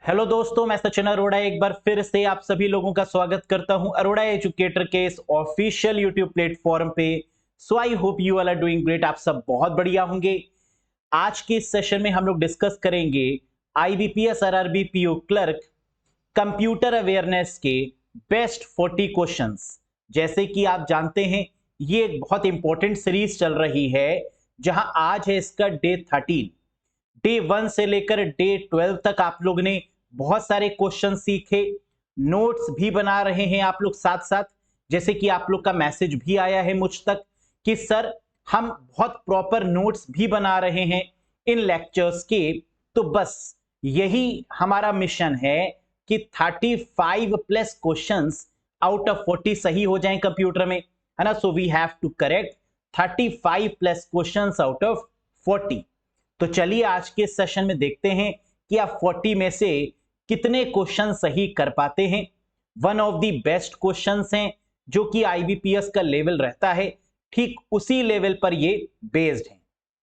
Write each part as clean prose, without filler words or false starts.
Hello दोस्तों, मैं सचिन अरोड़ा एक बार फिर से आप सभी लोगों का स्वागत करता हूं अरोड़ा एजुकेटर के इस ऑफिशियल यूट्यूब प्लेटफॉर्म पे। So I hope you all are doing great. आप सब बहुत बढ़िया होंगे। आज के इस सेशन में हम लोग डिस्कस करेंगे IBPS RRB PO clerk computer awareness के बेस्ट 40 क्वेश्चंस। जैसे कि आप जानते हैं, ये एक बहुत इंपॉर्टेंट सीरीज चल रही है, जहां आज है इसका डे 13। डे 1 से लेकर डे 12 तक आप लोग ने बहुत सारे क्वेश्चन सीखे, नोट्स भी बना रहे हैं आप लोग साथ साथ। जैसे कि आप लोग का मैसेज भी आया है मुझ तक कि सर हम बहुत प्रॉपर नोट्स भी बना रहे हैं इन लेक्चर्स के। तो बस यही हमारा मिशन है कि 35 प्लस क्वेश्चंस आउट ऑफ 40 सही हो जाएं कंप्यूटर में, है ना। So we have to correct 35 plus questions out of 40। तो चलिए आज के सेशन में देखते हैं कि आप 40 में से कितने क्वेश्चन सही कर पाते हैं। One of the best questions हैं, जो कि आईबीपीएस का लेवल रहता है, ठीक उसी लेवल पर ये बेस्ड है।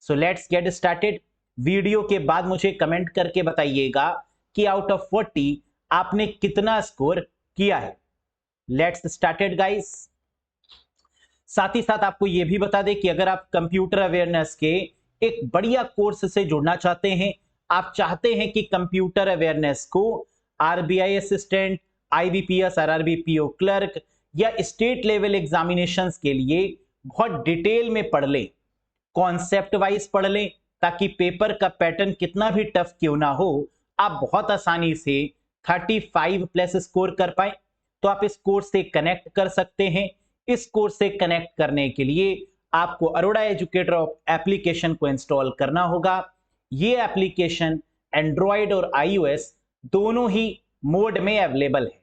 So let's get started. Video के बाद मुझे कमेंट करके बताइएगा कि आउट ऑफ 40 आपने कितना स्कोर किया है। Let's started guys. साथ ही साथ आपको यह भी बता दें कि अगर आप कंप्यूटर अवेयरनेस के एक बढ़िया कोर्स से जुड़ना चाहते हैं, आप चाहते हैं कि कंप्यूटर अवेयरनेस को RBI assistant, IBPS RRB PO clerk या स्टेट लेवल एग्जामिनेशंस के लिए बहुत डिटेल में पढ़ लें, कॉन्सेप्ट वाइज पढ़ लें, ताकि पेपर का पैटर्न कितना भी टफ क्यों ना हो, आप बहुत आसानी से 35 प्लस स्कोर कर पाए। तो आप इस कोर्स से कनेक्ट कर सकते हैं। इस कोर्स से कनेक्ट करने के लिए आपको अरोड़ा एजुकेटर एप्लीकेशन को इंस्टॉल करना होगा। ये एप्लीकेशन एंड्रॉयड और आईओएस दोनों ही मोड में अवेलेबल है।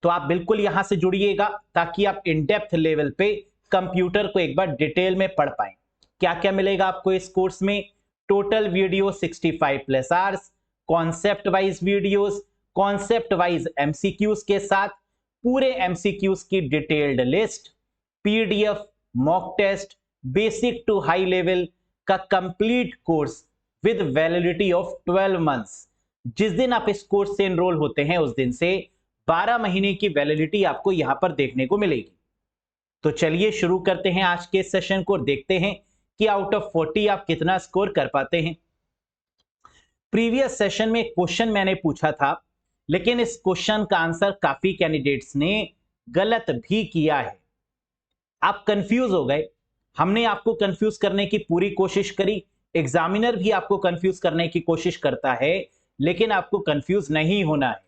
तो आप बिल्कुल यहां से जुड़िएगा ताकि आप इन डेप्थ लेवल पे कंप्यूटर को एक बार डिटेल में पढ़ पाएं। क्या क्या मिलेगा आपको इस कोर्स में? Total video 65 plus hours, concept wise videos, concept wise MCQs के साथ पूरे एमसीक्यूज की detailed list, PDF, mock test, basic to high level का complete course with validity of 12 months. जिस दिन आप इस कोर्स से एनरोल होते हैं उस दिन से 12 महीने की वैलिडिटी आपको यहां पर देखने को मिलेगी। तो चलिए शुरू करते हैं आज के सेशन को और देखते हैं कि आउट ऑफ 40 आप कितना स्कोर कर पाते हैं। प्रीवियस सेशन में क्वेश्चन मैंने पूछा था, लेकिन इस क्वेश्चन का आंसर काफी कैंडिडेट्स ने गलत भी किया है। आप कंफ्यूज हो गए, हमने आपको कंफ्यूज करने की पूरी कोशिश करी, एग्जामिनर भी आपको कंफ्यूज करने की कोशिश करता है, लेकिन आपको कंफ्यूज नहीं होना है।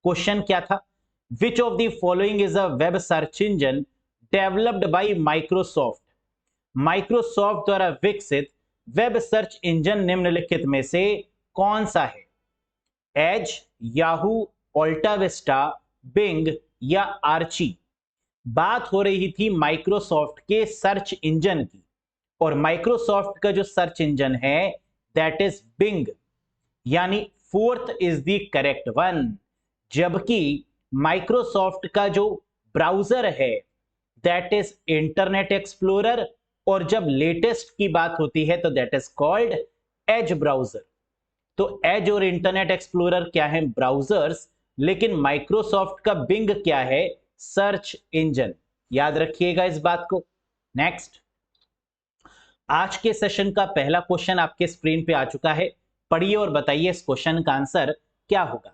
क्वेश्चन क्या था? विच of the following is a web search engine developed by Microsoft? Microsoft द्वारा विकसित वेब सर्च इंजन निम्नलिखित में से कौन सा है? एज, याहू, अल्टा विस्टा, बिंग या आर्ची? बात हो रही थी माइक्रोसॉफ्ट के सर्च इंजन की, और माइक्रोसॉफ्ट का जो सर्च इंजन है दैट इज बिंग, यानी fourth is the correct one. जबकि माइक्रोसॉफ्ट का जो ब्राउजर है दैट इज इंटरनेट एक्सप्लोरर, और जब लेटेस्ट की बात होती है तो that is called as browser. तो एज और इंटरनेट एक्सप्लोरर क्या है? ब्राउजर्स। लेकिन माइक्रोसॉफ्ट का बिंग क्या है? Search engine. याद रखिएगा इस बात को। नेक्स्ट, आज के सेशन का पहला क्वेश्चन आपके स्क्रीन पे आ चुका है। पढ़िए और बताइए इस क्वेश्चन का आंसर क्या होगा।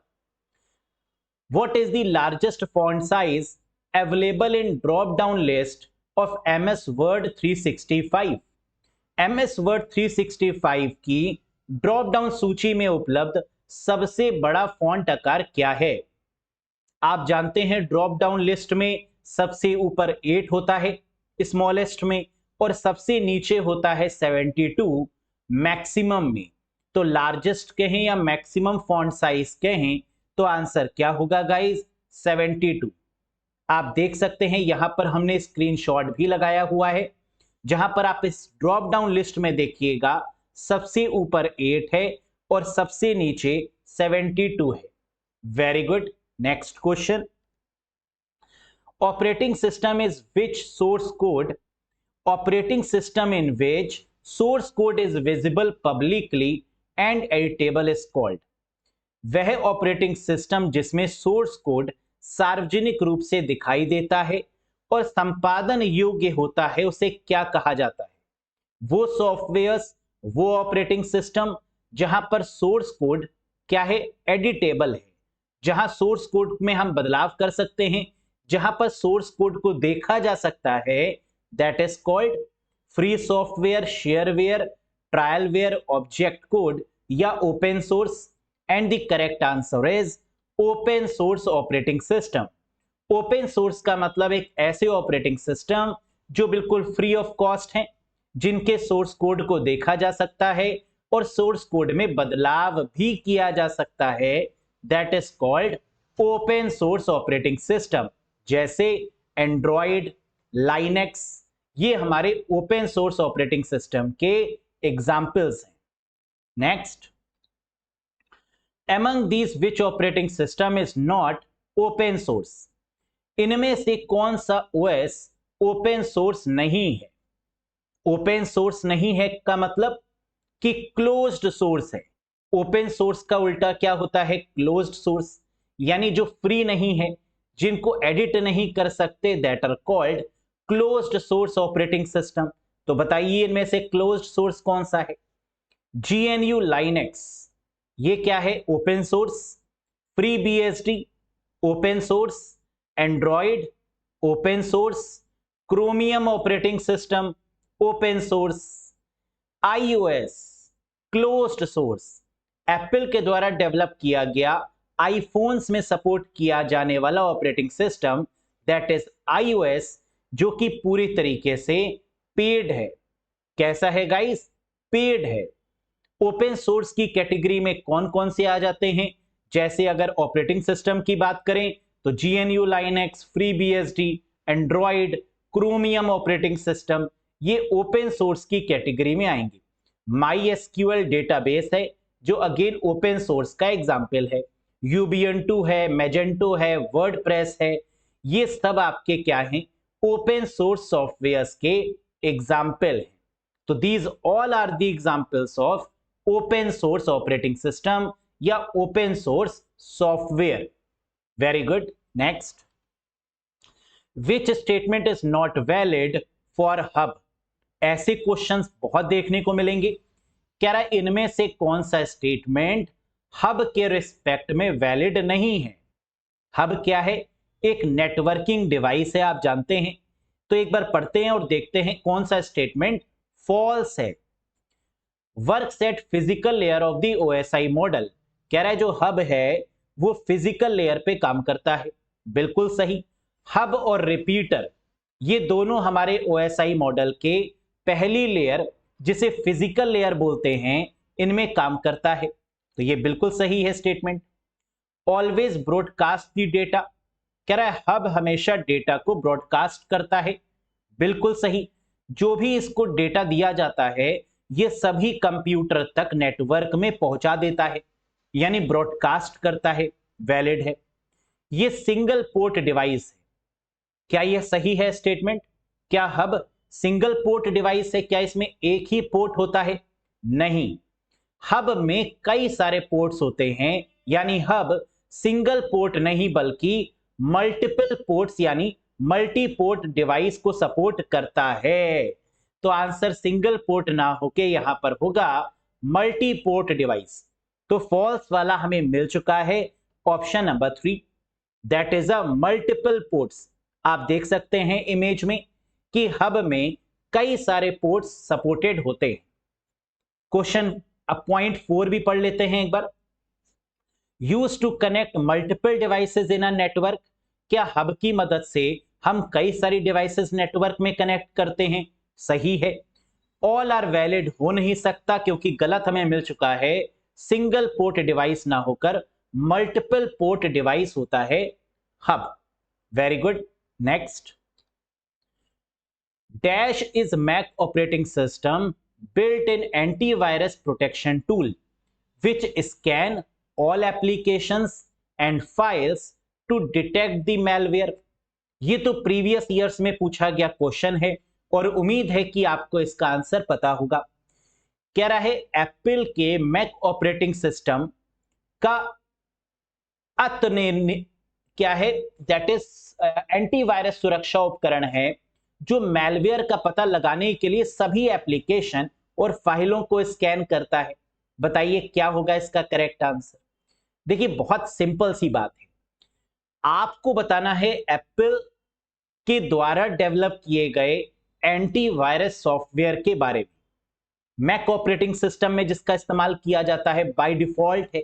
What is the largest font size available in drop down list of MS Word 365? MS Word 365 की ड्रॉप डाउन सूची में उपलब्ध सबसे बड़ा फॉन्ट आकार क्या है? आप जानते हैं ड्रॉप डाउन लिस्ट में सबसे ऊपर 8 होता है स्मॉलेस्ट में, और सबसे नीचे होता है 72 मैक्सिमम में। तो लार्जेस्ट कहें या मैक्सिमम फॉन्ट साइज कहें तो आंसर क्या होगा गाइस? 72। आप देख सकते हैं यहां पर हमने स्क्रीनशॉट भी लगाया हुआ है, जहां पर आप इस ड्रॉप डाउन लिस्ट में देखिएगा सबसे ऊपर 8 है और सबसे नीचे 72 है। Very good. Next question, operating system is which source code? Operating system in which source code is visible publicly and editable is called? वह ऑपरेटिंग सिस्टम जिसमें सोर्स कोड सार्वजनिक रूप से दिखाई देता है और संपादन योग्य होता है उसे क्या कहा जाता है? वो सॉफ्टवेयर्स, वो ऑपरेटिंग सिस्टम जहां पर सोर्स कोड क्या है, एडिटेबल है, जहां सोर्स कोड में हम बदलाव कर सकते हैं, जहां पर सोर्स कोड को देखा जा सकता है, that is called free software, shareware, trialware, object code या open source. And the correct answer is open source operating system. Open source का मतलब एक ऐसे ऑपरेटिंग सिस्टम जो बिल्कुल फ्री ऑफ कॉस्ट हैं, जिनके सोर्स कोड को देखा जा सकता है और सोर्स कोड में बदलाव भी किया जा सकता है, that is called open source operating system. जैसे एंड्रॉयड, लाइनेक्स, ये हमारे ओपन सोर्स ऑपरेटिंग सिस्टम के एग्जाम्पल्स हैं। Next, among these which operating system is not open source? इनमें से कौन सा OS ओपन सोर्स नहीं है? ओपन सोर्स नहीं है का मतलब कि क्लोज्ड सोर्स है। ओपन सोर्स का उल्टा क्या होता है? क्लोज्ड सोर्स, यानी जो फ्री नहीं है, जिनको एडिट नहीं कर सकते, that are called closed source operating system. तो बताइए इनमें से क्लोज्ड सोर्स कौन सा है? GNU लाइनेक्स, ये क्या है? Open source. Free BSD open source, Android open source, chromium operating system open source, iOS closed source, Apple के द्वारा डेवलप किया गया आईफोन्स में सपोर्ट किया जाने वाला operating system, that is iOS, जो कि पूरी तरीके से पेड है। कैसा है गाइस? पेड है। ओपन सोर्स की कैटेगरी में कौन कौन से आ जाते हैं? जैसे अगर ऑपरेटिंग सिस्टम की बात करें तो GNU Linux, free BSD, Android, Chromium operating system, ये ओपन सोर्स की कैटेगरी में आएंगे। MySQL डेटाबेस है जो अगेन ओपन सोर्स का एग्जाम्पल है। Ubuntu है, Magento है, वर्डप्रेस है, ये सब आपके क्या हैं? ओपन सोर्स सॉफ्टवेयर्स के एग्जाम्पल हैं। तो these all are the examples of open source operating system या open source software. Very good. Next, which statement is not valid for hub? ऐसे क्वेश्चंस बहुत देखने को मिलेंगे। कह रहा है इनमें से कौन सा स्टेटमेंट हब के रिस्पेक्ट में वैलिड नहीं है? हब क्या है? एक नेटवर्किंग डिवाइस है, आप जानते हैं। तो एक बार पढ़ते हैं और देखते हैं कौन सा स्टेटमेंट फॉल्स है। Works at physical layer of the OSI model, कह रहा है जो हब है वो फिजिकल लेयर पे काम करता है। बिल्कुल सही। हब और रिपीटर ये दोनों हमारे OSI मॉडल के पहली लेयर, जिसे फिजिकल लेयर बोलते हैं, इनमें काम करता है। तो ये बिल्कुल सही है स्टेटमेंट। ऑलवेज ब्रॉडकास्ट दी डेटा, कह रहा है हब हमेशा डेटा को ब्रॉडकास्ट करता है। बिल्कुल सही। जो भी इसको डेटा दिया जाता है ये सभी कंप्यूटर तक नेटवर्क में पहुंचा देता है, यानी ब्रॉडकास्ट करता है। वैलिड है। ये सिंगल पोर्ट डिवाइस है। क्या यह सही है स्टेटमेंट? क्या हब सिंगल पोर्ट डिवाइस है? क्या इसमें एक ही पोर्ट होता है? नहीं, हब में कई सारे पोर्ट्स होते हैं, यानी हब सिंगल पोर्ट नहीं बल्कि मल्टीपल पोर्ट्स यानी मल्टी पोर्ट डिवाइस को सपोर्ट करता है। तो आंसर सिंगल पोर्ट ना होके यहां पर होगा मल्टी पोर्ट डिवाइस। तो फॉल्स वाला हमें मिल चुका है option number 3, that is a multiple ports. आप देख सकते हैं इमेज में कि हब में कई सारे पोर्ट्स सपोर्टेड होते हैं। क्वेश्चन अब पॉइंट 4 भी पढ़ लेते हैं एक बार। Use to connect multiple devices in a network, क्या हब की मदद से हम कई सारी डिवाइसेस नेटवर्क में कनेक्ट करते हैं? सही है। ऑल आर वैलिड हो नहीं सकता क्योंकि गलत हमें मिल चुका है। सिंगल पोर्ट डिवाइस ना होकर मल्टीपल पोर्ट डिवाइस होता है hub. Very good. Next, dash is Mac operating system built in antivirus protection tool which scan all applications and files to detect the malware। ये तो प्रीवियस ईयर्स में पूछा गया question है और उम्मीद है कि आपको इसका आंसर पता होगा। कह रहा है एप्पल के मैक ऑपरेटिंग सिस्टम का क्या है, दैट इज एंटीवायरस सुरक्षा उपकरण है जो मैलवेयर का पता लगाने के लिए सभी एप्लीकेशन और फाइलों को स्कैन करता है। बताइए क्या होगा इसका करेक्ट आंसर। देखिए बहुत सिंपल सी बात है, आपको बताना है एप्पल के द्वारा डेवलप किए गए एंटीवायरस सॉफ्टवेयर के बारे में। मैक ऑपरेटिंग सिस्टम में जिसका इस्तेमाल किया जाता है बाय डिफॉल्ट है,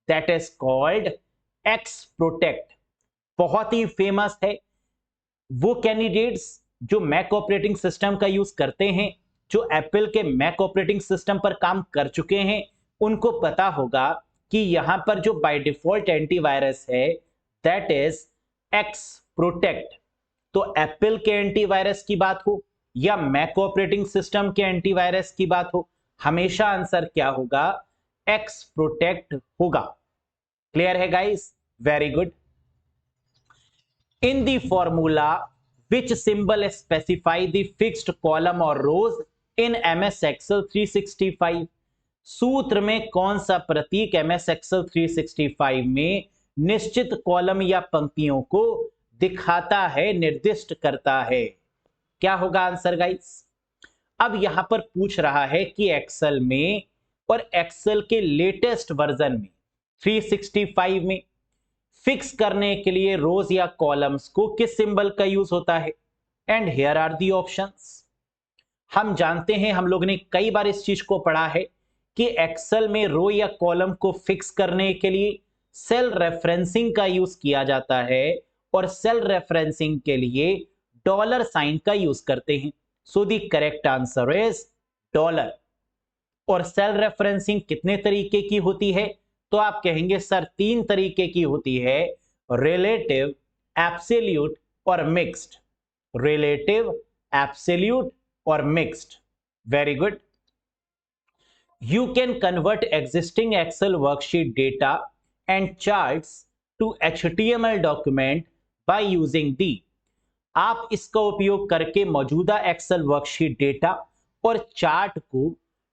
that is called x protect. बहुत ही फेमस है। वो कैंडिडेट्स जो मैक ऑपरेटिंग सिस्टम का यूज करते हैं, जो एप्पल के मैक ऑपरेटिंग सिस्टम पर काम कर चुके हैं, उनको पता होगा कि यहां पर जो बाय डिफॉल्ट एंटीवायरस है दैट इज एक्स प्रोटेक्ट। तो एप्पल के एंटीवायरस की बात हो या मैक ऑपरेटिंग सिस्टम के एंटीवायरस की बात हो, हमेशा आंसर क्या होगा, एक्स प्रोटेक्ट होगा। क्लियर है guys? Very good. In the formula which symbol specify the fixed column or rows in MS Excel 365? सूत्र में कौन सा प्रतीक MS Excel 365 में निश्चित कॉलम या पंक्तियों को दिखाता है, निर्दिष्ट करता है? क्या होगा आंसर गाइस? अब यहां पर पूछ रहा है कि एक्सेल में और एक्सेल के लेटेस्ट वर्जन में 365 में फिक्स करने के लिए रोज या कॉलम्स को किस सिंबल का यूज होता है? And here are the options. हम जानते हैं, हम लोग ने कई बार इस चीज को पढ़ा है कि एक्सेल में रो या कॉलम को फिक्स करने के लिए सेल रेफरेंसिंग का यूज किया जाता है और सेल रेफरेंसिंग के लिए डॉलर साइन का यूज करते हैं। सो the correct answer is dollar. और सेल रेफरेंसिंग कितने तरीके की होती है? तो आप कहेंगे सर 3 तरीके की होती है, रिलेटिव, एब्सोल्यूट और मिक्स्ड। रिलेटिव, एब्सोल्यूट और mixed. Very good. You can convert existing Excel worksheet data and charts to HTML document by using the। आप इसका उपयोग करके मौजूदा एक्सेल वर्कशीट डेटा और चार्ट को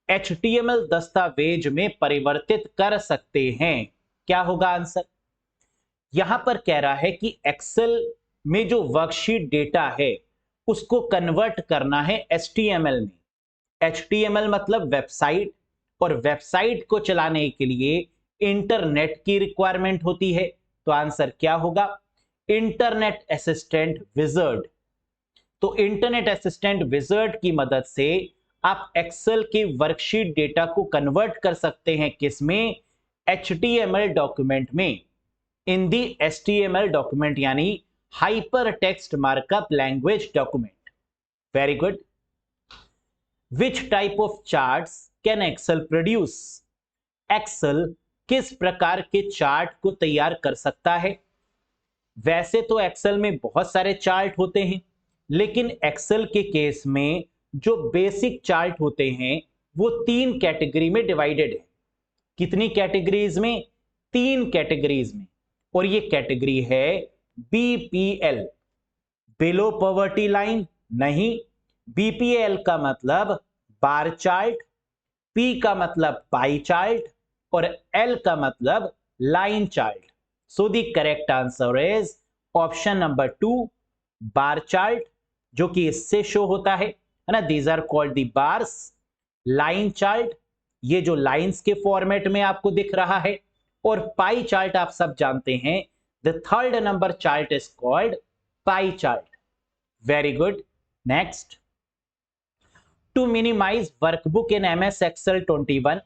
HTML दस्तावेज में परिवर्तित कर सकते हैं। क्या होगा आंसर? यहां पर कह रहा है कि एक्सेल में जो वर्कशीट डेटा है उसको कन्वर्ट करना है HTML में। HTML मतलब वेबसाइट, और वेबसाइट को चलाने के लिए इंटरनेट की रिक्वायरमेंट होती है। तो आंसर क्या होगा? Internet assistant wizard. तो इंटरनेट असिस्टेंट विजार्ड की मदद से आप एक्सेल के वर्कशीट डेटा को कन्वर्ट कर सकते हैं, किसमें? HTML डॉक्यूमेंट में, इन दी HTML डॉक्यूमेंट, यानी hyper text markup language document. Very good. Which type of charts can Excel produce? Excel किस प्रकार के चार्ट को तैयार कर सकता है? वैसे तो एक्सेल में बहुत सारे चार्ट होते हैं, लेकिन एक्सेल के केस में जो बेसिक चार्ट होते हैं वो 3 कैटेगरी में डिवाइडेड है। कितनी कैटेगरीज में? 3 कैटेगरीज में। और ये कैटेगरी है BPL, बिलो पॉवर्टी लाइन नहीं। BPL का मतलब बार चार्ट, P का मतलब पाई चार्ट और L का मतलब line chart. So the correct answer is option number 2, bar chart, जो कि इससे शो होता है ना, these are called the bars. Line chart, ये जो लाइंस के फॉर्मेट में आपको दिख रहा है, और पाई चार्ट आप सब जानते हैं, the 3rd number chart is called pie chart. Very good. Next, to minimise workbook in MS Excel 21,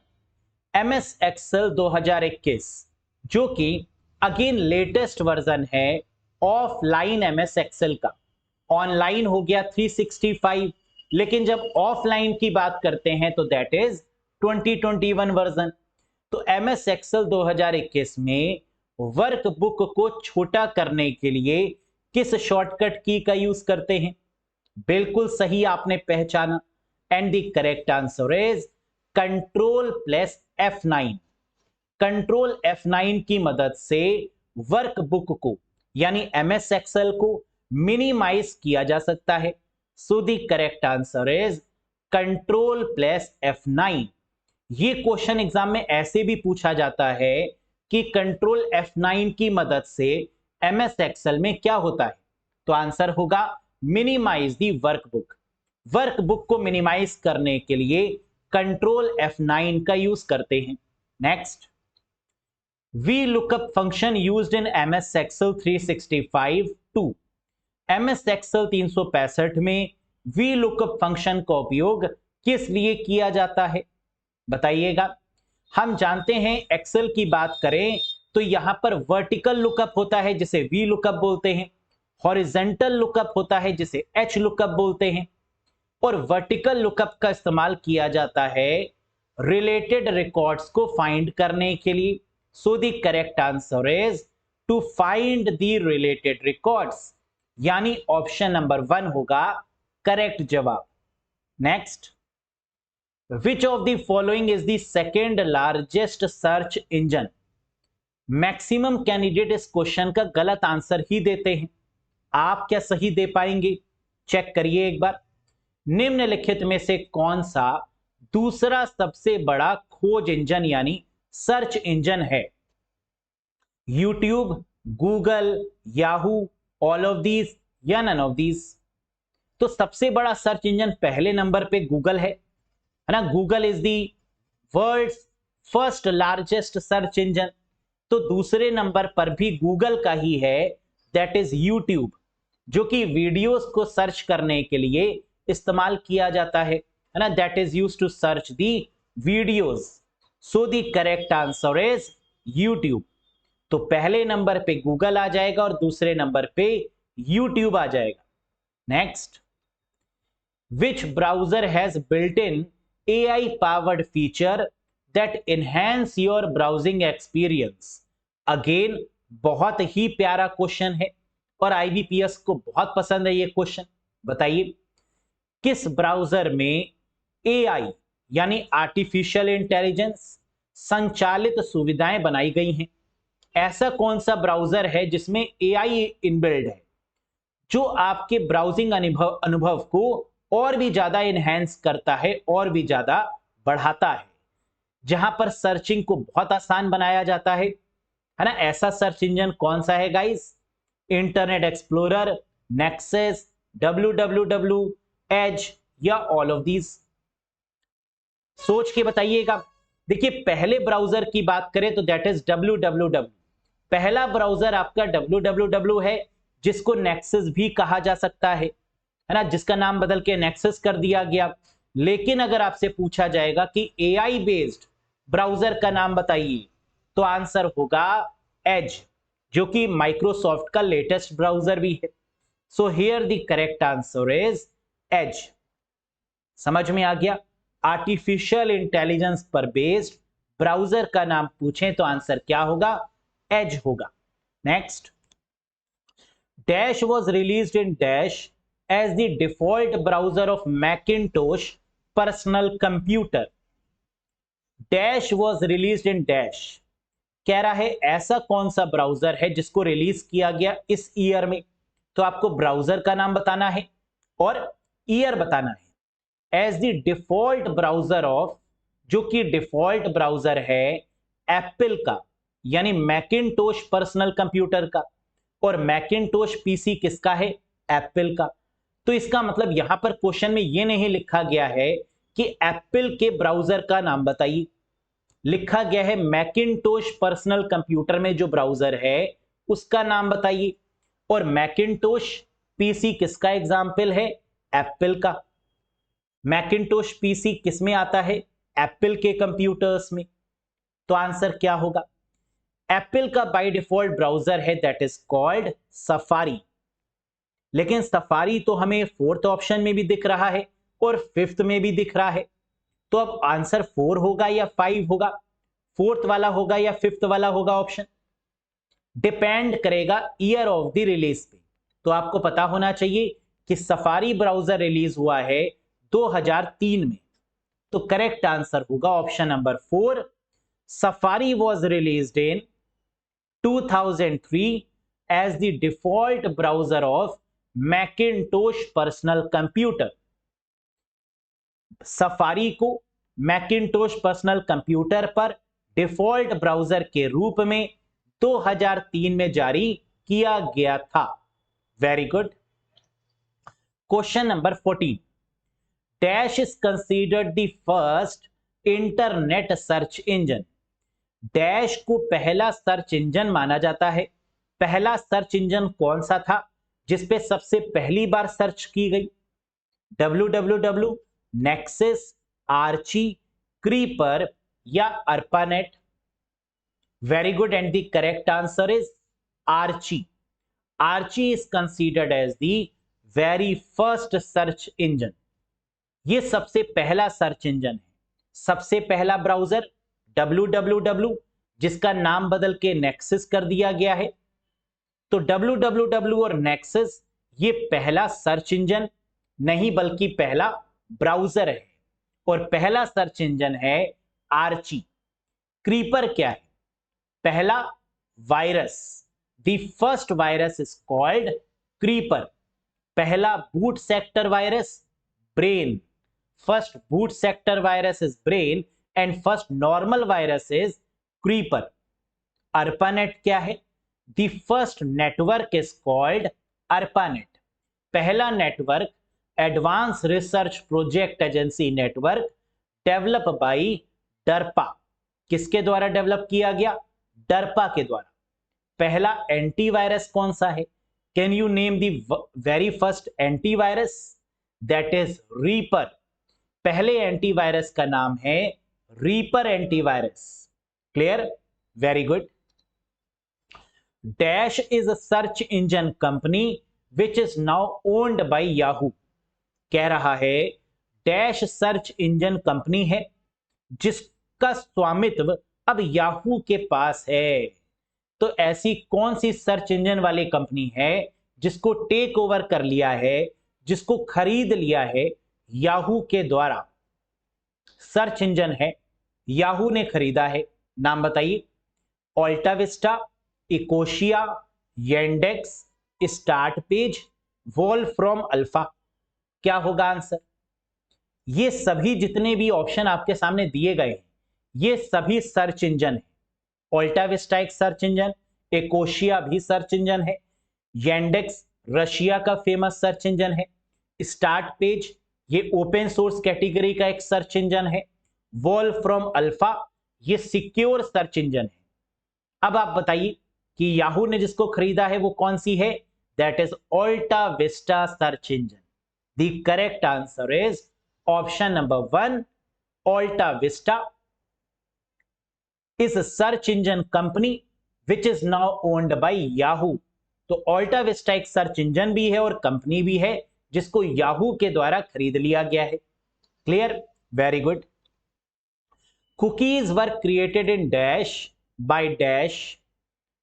MS Excel 2021, जो कि अगेन लेटेस्ट वर्जन है ऑफलाइन MS Excel का। ऑनलाइन हो गया 365, लेकिन जब ऑफलाइन की बात करते हैं तो दैट इज 2021 वर्जन। तो MS Excel 2021 में वर्कबुक को छोटा करने के लिए किस शॉर्टकट की का यूज करते हैं? बिल्कुल सही आपने पहचाना, and the correct answer is control plus F9। Control F9 की मदद से वर्कबुक को, यानी MS Excel को मिनिमाइज किया जा सकता है। सो the correct answer is control plus F9। ये क्वेश्चन एग्जाम में ऐसे भी पूछा जाता है कि कंट्रोल F9 की मदद से MS एक्सेल में क्या होता है? तो आंसर होगा मिनिमाइज दी वर्कबुक। वर्कबुक को मिनिमाइज करने के लिए कंट्रोल F9 का यूज करते हैं। Next, VLOOKUP function used in MS Excel 365 to. MS Excel 365 में VLOOKUP फंक्शन का उपयोग किस लिए किया जाता है? बताइएगा। हम जानते हैं एक्सेल की बात करें तो यहां पर वर्टिकल लुकअप होता है जिसे VLOOKUP बोलते हैं, हॉरिजॉन्टल लुकअप होता है जिसे HLOOKUP बोलते हैं, और वर्टिकल लुकअप का इस्तेमाल किया जाता है रिलेटेड रिकॉर्ड्स को फाइंड करने के लिए। So the correct answer is to find the related records, यानी ऑप्शन नंबर 1 होगा करेक्ट जवाब। Next, which of the following is the second largest search engine? Maximum candidate इस क्वेश्चन का गलत आंसर ही देते हैं। आप क्या सही दे पाएंगे? चेक करिए एक बार। निम्नलिखित में से कौन सा दूसरा सबसे बड़ा खोज इंजन यानी सर्च इंजन है? YouTube, Google, Yahoo, all of these या नन ऑफ दीज? तो सबसे बड़ा सर्च इंजन पहले नंबर पे गूगल है ना। Google is the world's first largest search engine. तो दूसरे नंबर पर भी गूगल का ही है, दैट इज यूट्यूब, जो कि वीडियोस को सर्च करने के लिए इस्तेमाल किया जाता है ना। That is used to search the videos. So the correct answer is YouTube. तो पहले नंबर पे गूगल आ जाएगा और दूसरे नंबर पे यूट्यूब आ जाएगा। Next, which browser has built in AI powered feature that enhance your browsing experience? Again बहुत ही प्यारा क्वेश्चन है और IBPS को बहुत पसंद है ये क्वेश्चन। बताइए, किस ब्राउजर में AI यानी आर्टिफिशियल इंटेलिजेंस संचालित सुविधाएं बनाई गई हैं? ऐसा कौन सा ब्राउजर है जिसमें AI इनबिल्ड है, जो आपके ब्राउजिंग अनुभव को और भी ज्यादा इनहेंस करता है और भी ज्यादा बढ़ाता है, जहां पर सर्चिंग को बहुत आसान बनाया जाता है ना? ऐसा सर्च इंजन कौन सा है guys? Internet Explorer, Nexus, www, Edge या ऑल ऑफ दीज? सोच के बताइएगा। देखिए, पहले ब्राउजर की बात करें तो दैट इज www। पहला ब्राउजर आपका www है, जिसको नेक्सस भी कहा जा सकता है ना, जिसका नाम बदल के नेक्सस कर दिया गया। लेकिन अगर आपसे पूछा जाएगा कि AI बेस्ड ब्राउजर का नाम बताइए, तो आंसर होगा एज, जो कि माइक्रोसॉफ्ट का लेटेस्ट ब्राउजर भी है। So here the correct answer is Edge. समझ में आ गया? आर्टिफिशियल इंटेलिजेंस पर बेस्ड ब्राउजर का नाम पूछें तो आंसर क्या होगा? एज होगा। Next, dash was released in dash as the default browser of Macintosh personal computer. Dash was released in Dash। कह रहा है ऐसा कौन सा ब्राउजर है जिसको रिलीज किया गया इस ईयर में? तो आपको ब्राउजर का नाम बताना है और ईयर बताना है। As the default browser of, जो कि डिफॉल्ट ब्राउजर है एप्पल का, यानी मैकिनटोश पर्सनल कंप्यूटर का, और मैकिनटोश पीसी किसका है? एप्पल का। तो इसका मतलब यहां पर क्वेश्चन में यह नहीं लिखा गया है कि एप्पल के ब्राउजर का नाम बताइए, लिखा गया है मैकिनटोश पर्सनल कंप्यूटर में जो ब्राउजर है उसका नाम बताइए। और मैकिनटोश पीसी किसका एग्जाम्पल है? एप्पल का। मैकिनटोश पीसी किस में आता है? एप्पल के कंप्यूटर्स में। तो आंसर क्या होगा? एप्पल का बाय डिफॉल्ट ब्राउजर है दैट इज कॉल्ड सफारी। लेकिन सफारी तो हमें 4th ऑप्शन में भी दिख रहा है और 5th में भी दिख रहा है। तो अब आंसर 4 होगा या 5 होगा? 4th वाला होगा या 5th वाला होगा ऑप्शन? डिपेंड करेगा ईयर ऑफ द रिलीज पे। तो आपको पता होना चाहिए कि सफारी ब्राउजर रिलीज हुआ है 2003 में। तो करेक्ट आंसर होगा option number 4। Safari was released in 2003 as the default browser of Macintosh personal computer. Safari को मैकिनटोश पर्सनल कंप्यूटर पर डिफॉल्ट ब्राउजर के रूप में 2003 में जारी किया गया था। Very good. Question number 14, dash is considered the first internet search engine. Dash को पहला सर्च इंजन माना जाता है। पहला सर्च इंजन कौन सा था जिसपे सबसे पहली बार सर्च की गई? www, नेक्सस, आर्ची, क्रीपर या ARPANET? Very good, and the correct answer is Archie. Archie is considered as the very first search engine. ये सबसे पहला सर्च इंजन है। सबसे पहला ब्राउजर www, जिसका नाम बदल के नेक्सस कर दिया गया है। तो www और नेक्सस ये पहला सर्च इंजन नहीं बल्कि पहला ब्राउजर है, और पहला सर्च इंजन है आर्ची। क्रीपर क्या है? पहला virus. The first virus is called Creeper. पहला boot sector virus brain. First boot sector virus is brain and first normal virus is Creeper. ARPANET क्या है? The first network is called ARPANET. पहला network advance research project agency network develop by DARPA. किसके द्वारा develop किया गया? डरपा के द्वारा। पहला एंटीवायरस कौन सा है? Can you name the very first antivirus? That is reaper. पहले एंटीवायरस का नाम है reaper antivirus. Clear? Very good. Dash is a search engine company which is now owned by Yahoo. कह रहा है डैश सर्च इंजन कंपनी है जिसका स्वामित्व अब याहू के पास है। तो ऐसी कौन सी सर्च इंजन वाली कंपनी है जिसको टेक ओवर कर लिया है, जिसको खरीद लिया है याहू के द्वारा? सर्च इंजन है, याहू ने खरीदा है। नाम बताइए। AltaVista, Ecosia, Yandex, start page, Wolfram Alpha. क्या होगा आंसर? ये सभी जितने भी ऑप्शन आपके सामने दिए गए हैं ये सभी सर्च इंजन है। ऑल्टा विस्टा एक सर्च इंजन, इकोशिया भी सर्च इंजन है, येंडेक्स रशिया का फेमस सर्च इंजन है, स्टार्ट पेज ये ओपन सोर्स कैटेगरी का एक सर्च इंजन है, वॉल्फ्रॉम अल्फा ये सिक्योर सर्च इंजन है। अब आप बताइए कि याहू ने जिसको खरीदा है वो कौन सी है? That is ऑल्टा Vista search engine. The correct answer is option number 1, ऑल्टा Vista is a search engine company which is now owned by Yahoo. तो ऑल्टा विस्टा एक सर्च इंजन भी है और कंपनी भी है जिसको याहू के द्वारा खरीद लिया गया है। Clear? Very good. Cookies were created in dash by dash.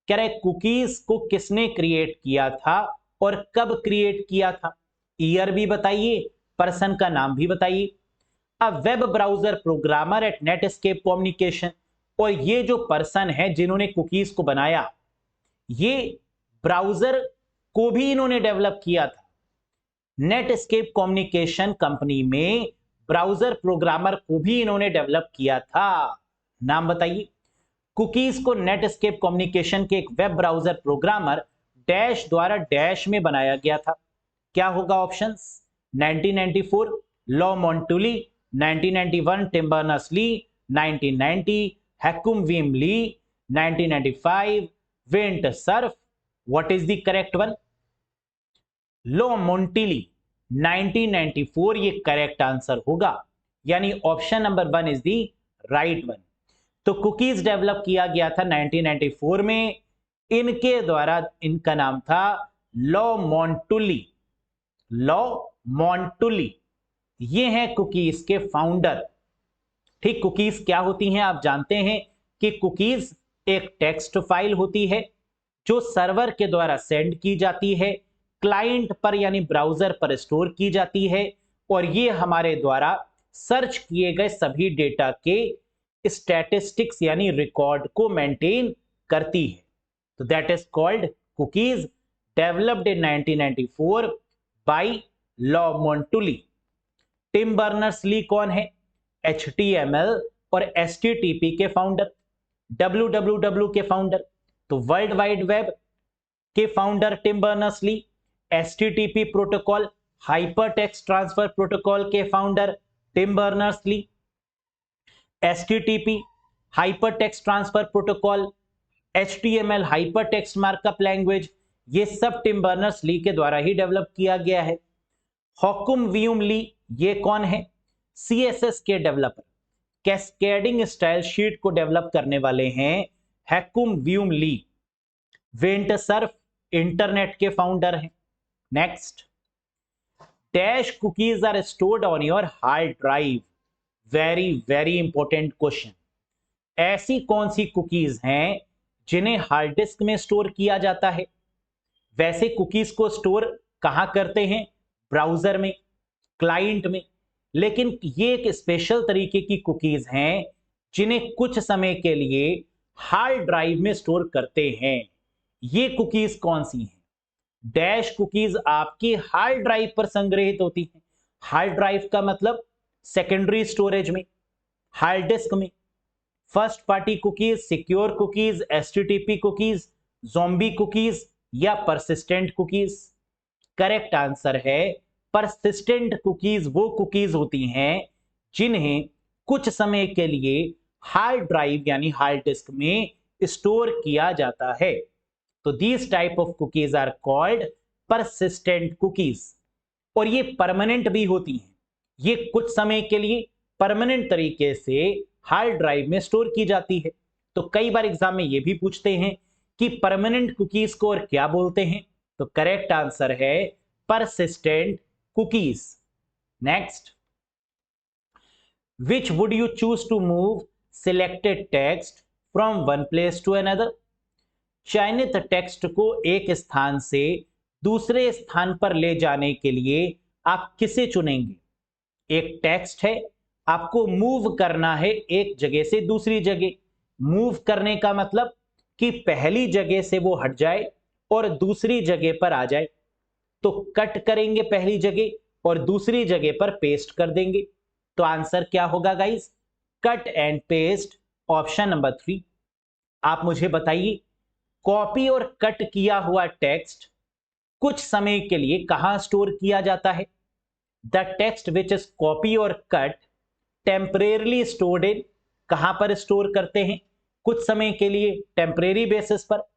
कह रहे कुकीज को किसने क्रिएट किया था और कब क्रिएट किया था? ईयर भी बताइए, पर्सन का नाम भी बताइए। A web browser programmer at Netscape communication. और ये जो पर्सन है जिन्होंने कुकीज को बनाया, ये ब्राउजर को भी इन्होंने डेवलप किया था। नेटस्केप कम्युनिकेशन कंपनी में ब्राउजर प्रोग्रामर को भी इन्होंने डेवलप किया था। नाम बताइए। कुकीज को नेटस्केप कम्युनिकेशन के एक वेब ब्राउजर प्रोग्रामर डैश द्वारा डैश में बनाया गया था। क्या होगा options? 1994 Lou Montulli, 1991 Tim Berners-Lee, 1990 Hakon Wium Lie, 1995 Vint Cerf. What is the correct one? Lou Montulli 1994 ये करेक्ट आंसर होगा, यानी option number 1 is the right one. तो कुकीज डेवलप किया गया था 1994 में, इनके द्वारा। इनका नाम था लॉ मोंटुली। लॉ मोंटुली ये हैं कुकीज के फाउंडर। ठीक, कुकीज क्या होती हैं आप जानते हैं कि कुकीज एक टेक्स्ट फाइल होती है जो सर्वर के द्वारा सेंड की जाती है, क्लाइंट पर यानी ब्राउजर पर स्टोर की जाती है, और ये हमारे द्वारा सर्च किए गए सभी डेटा के स्टैटिस्टिक्स यानी रिकॉर्ड को मेंटेन करती है। तो that is called cookies, developed in 1994 by Lou Montulli. Tim Berners-Lee कौन है? HTML और HTTP के फाउंडर। www के फाउंडर, तो वर्ल्ड वाइड वेब के founder Tim Berners-Lee. HTTP protocol, hypertext transfer protocol के founder Tim Berners-Lee. HTTP hypertext transfer protocol, HTML hyper text markup language, ये सब टिम बर्नर्स-ली के द्वारा ही develop किया गया है। हॉकुम वियुम ली, ये कौन है? सीएसएस के डेवलपर, कैस्केडिंग स्टाइल शीट को डेवलप करने वाले हैं Hakon Wium Lie. Vint Cerf internet के फाउंडर हैं। Next, dash cookies are stored on your hard drive. Very very important question. ऐसी कौन सी कुकीज हैं जिन्हें हार्ड डिस्क में स्टोर किया जाता है? वैसे कुकीज को स्टोर कहां करते हैं? ब्राउजर में, क्लाइंट में। लेकिन ये एक स्पेशल तरीके की कुकीज हैं जिन्हें कुछ समय के लिए हार्ड ड्राइव में स्टोर करते हैं। ये कुकीज कौन सी हैं? डैश कुकीज आपकी हार्ड ड्राइव पर संग्रहित होती हैं। हार्ड ड्राइव का मतलब सेकेंडरी स्टोरेज में, हार्ड डिस्क में। First party cookies, secure cookies, HTTP cookies, zombie cookies या परसिस्टेंट कुकीज? करेक्ट आंसर है परसिस्टेंट कुकीज। वो कुकीज होती हैं जिन्हें कुछ समय के लिए हार्ड ड्राइव यानी हार्ड डिस्क में स्टोर किया जाता है। तो these type of cookies are called persistent cookies. और ये परमानेंट भी होती हैं। ये कुछ समय के लिए परमानेंट तरीके से हार्ड ड्राइव में स्टोर की जाती है। तो कई बार एग्जाम में ये भी पूछते हैं कि परमानेंट कुकीज को और क्या बोलते हैं? तो करेक्ट आंसर है persistent cookies. Next, which would you choose to move selected text from one place to another? चयनित टेक्स्ट को एक स्थान से दूसरे स्थान पर ले जाने के लिए आप किसे चुनेंगे? एक टेक्स्ट है, आपको मूव करना है एक जगह से दूसरी जगह। मूव करने का मतलब कि पहली जगह से वो हट जाए और दूसरी जगह पर आ जाए। तो कट करेंगे पहली जगह और दूसरी जगह पर पेस्ट कर देंगे। तो आंसर क्या होगा guys? Cut and paste, option number 3। आप मुझे बताइए, कॉपी और कट किया हुआ टेक्स्ट कुछ समय के लिए कहां स्टोर किया जाता है? The text which is copy और कट टेम्परेरली स्टोर्ड इन, कहां पर स्टोर करते हैं कुछ समय के लिए? टेम्परेरी बेसिस पर।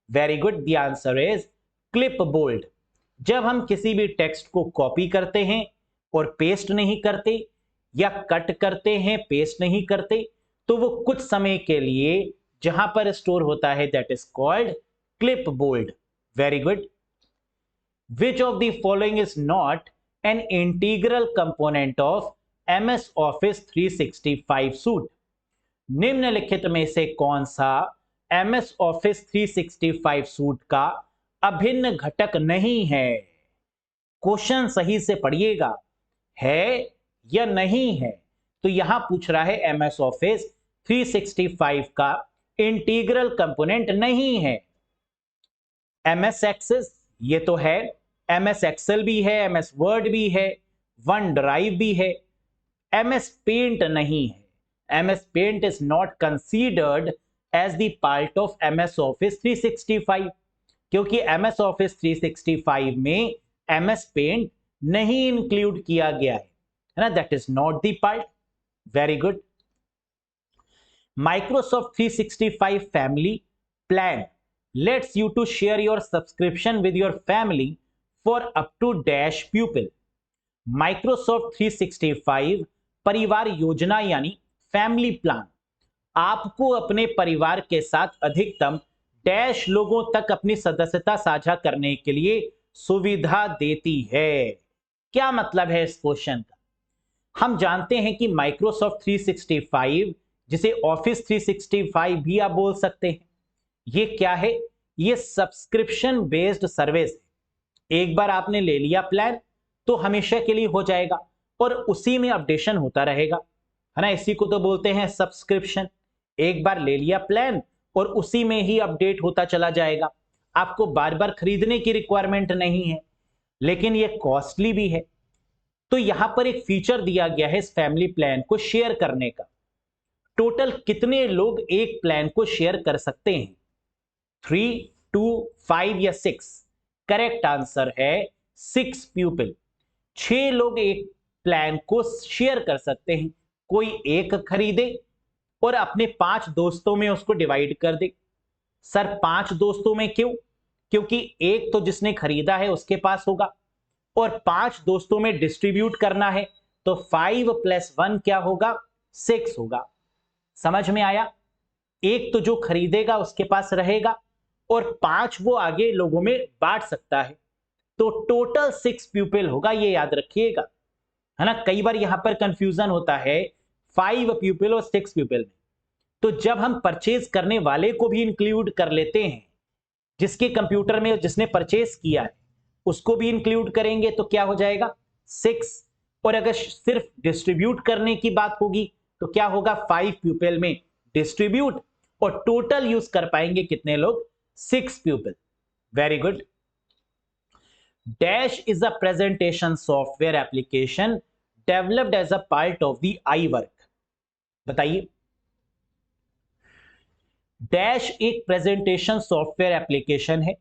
Very good, the answer is clipboard. जब हम किसी भी टेक्स्ट को कॉपी करते हैं और पेस्ट नहीं करते, या कट करते हैं पेस्ट नहीं करते, तो वो कुछ समय के लिए जहां पर स्टोर होता है that is called clipboard. Very good. Which of the following is not an integral component of MS Office 365 suit? निम्नलिखित में से कौन सा MS Office 365 सूट का अभिन्न घटक नहीं है? क्वेश्चन सही से पढ़िएगा, है या नहीं है। तो यहां पूछ रहा है MS Office 365 का इंटीग्रल कंपोनेंट नहीं है। MS Access ये तो है, MS Excel भी है, MS Word भी है, वन ड्राइव भी है। MS Paint नहीं है। MS Paint is not considered as the part of MS Office 365, क्योंकि MS Office 365 में MS Paint नहीं इंक्लूड किया गया है ना, that is not the part. Very good. Microsoft 365 family plan lets you to share your subscription with your family for up to dash pupil. Microsoft 365 परिवार योजना यानी फैमिली प्लान आपको अपने परिवार के साथ अधिकतम डैश लोगों तक अपनी सदस्यता साझा करने के लिए सुविधा देती है। क्या मतलब है इस क्वेश्चन का? हम जानते हैं कि Microsoft 365, जिसे Office 365 भी आप बोल सकते हैं, ये क्या है? ये सब्सक्रिप्शन बेस्ड सर्विस है। एक बार आपने ले लिया प्लान तो हमेशा के लिए हो जाएगा और उसी में अपडेशन होता रहेगा, है ना। इसी को तो बोलते हैं सब्सक्रिप्शन। एक बार ले लिया प्लान और उसी में ही अपडेट होता चला जाएगा, आपको बार बार खरीदने की रिक्वायरमेंट नहीं है, लेकिन ये कॉस्टली भी है। तो यहां पर एक फीचर दिया गया है इस फैमिली प्लान को शेयर करने का। टोटल कितने लोग एक प्लान को शेयर कर सकते हैं? 3, 2, 5 या 6? करेक्ट आंसर है 6 पीपल। 6 लोग एक प्लान को शेयर कर सकते हैं। कोई एक खरीदे और अपने 5 दोस्तों में उसको डिवाइड कर दे। सर 5 दोस्तों में क्यों? क्योंकि एक तो जिसने खरीदा है उसके पास होगा और 5 दोस्तों में डिस्ट्रीब्यूट करना है, तो 5 + 1 क्या होगा? 6 होगा। समझ में आया? एक तो जो खरीदेगा उसके पास रहेगा और 5 वो आगे लोगों में बांट सकता है, तो टोटल 6 पीपल होगा, ये याद रखिएगा, है ना। कई बार यहां पर कंफ्यूजन होता है 5 पीपल और 6 पीपल में। तो जब हम परचेज करने वाले को भी इंक्लूड कर लेते हैं, जिसके कंप्यूटर में जिसने परचेज किया है उसको भी इंक्लूड करेंगे, तो क्या हो जाएगा? 6। और अगर सिर्फ डिस्ट्रीब्यूट करने की बात होगी तो क्या होगा? 5 पीपल में डिस्ट्रीब्यूट, और टोटल यूज कर पाएंगे कितने लोग? 6 people. Very good. Dash is a presentation software application developed as a part of the iWork। बताइए। डैश एक प्रेजेंटेशन सॉफ्टवेयर एप्लीकेशन है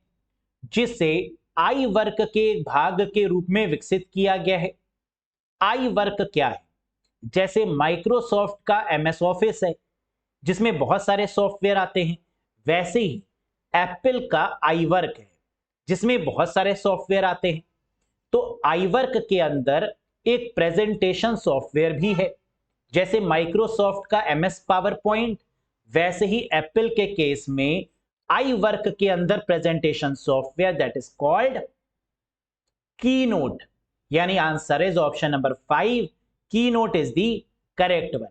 जिसे iWork के एक भाग के रूप में विकसित किया गया है। iWork क्या है? जैसे माइक्रोसॉफ्ट का MS ऑफिस है जिसमें बहुत सारे सॉफ्टवेयर आते हैं, वैसे ही एप्पल का iWork है जिसमें बहुत सारे सॉफ्टवेयर आते हैं। तो iWork के अंदर एक प्रेजेंटेशन सॉफ्टवेयर भी है। जैसे माइक्रोसॉफ्ट का MS पावर पॉइंट, वैसे ही एप्पल के केस में iWork के अंदर presentation software that is called Keynote. यानी answer is option number 5, Keynote is the correct one.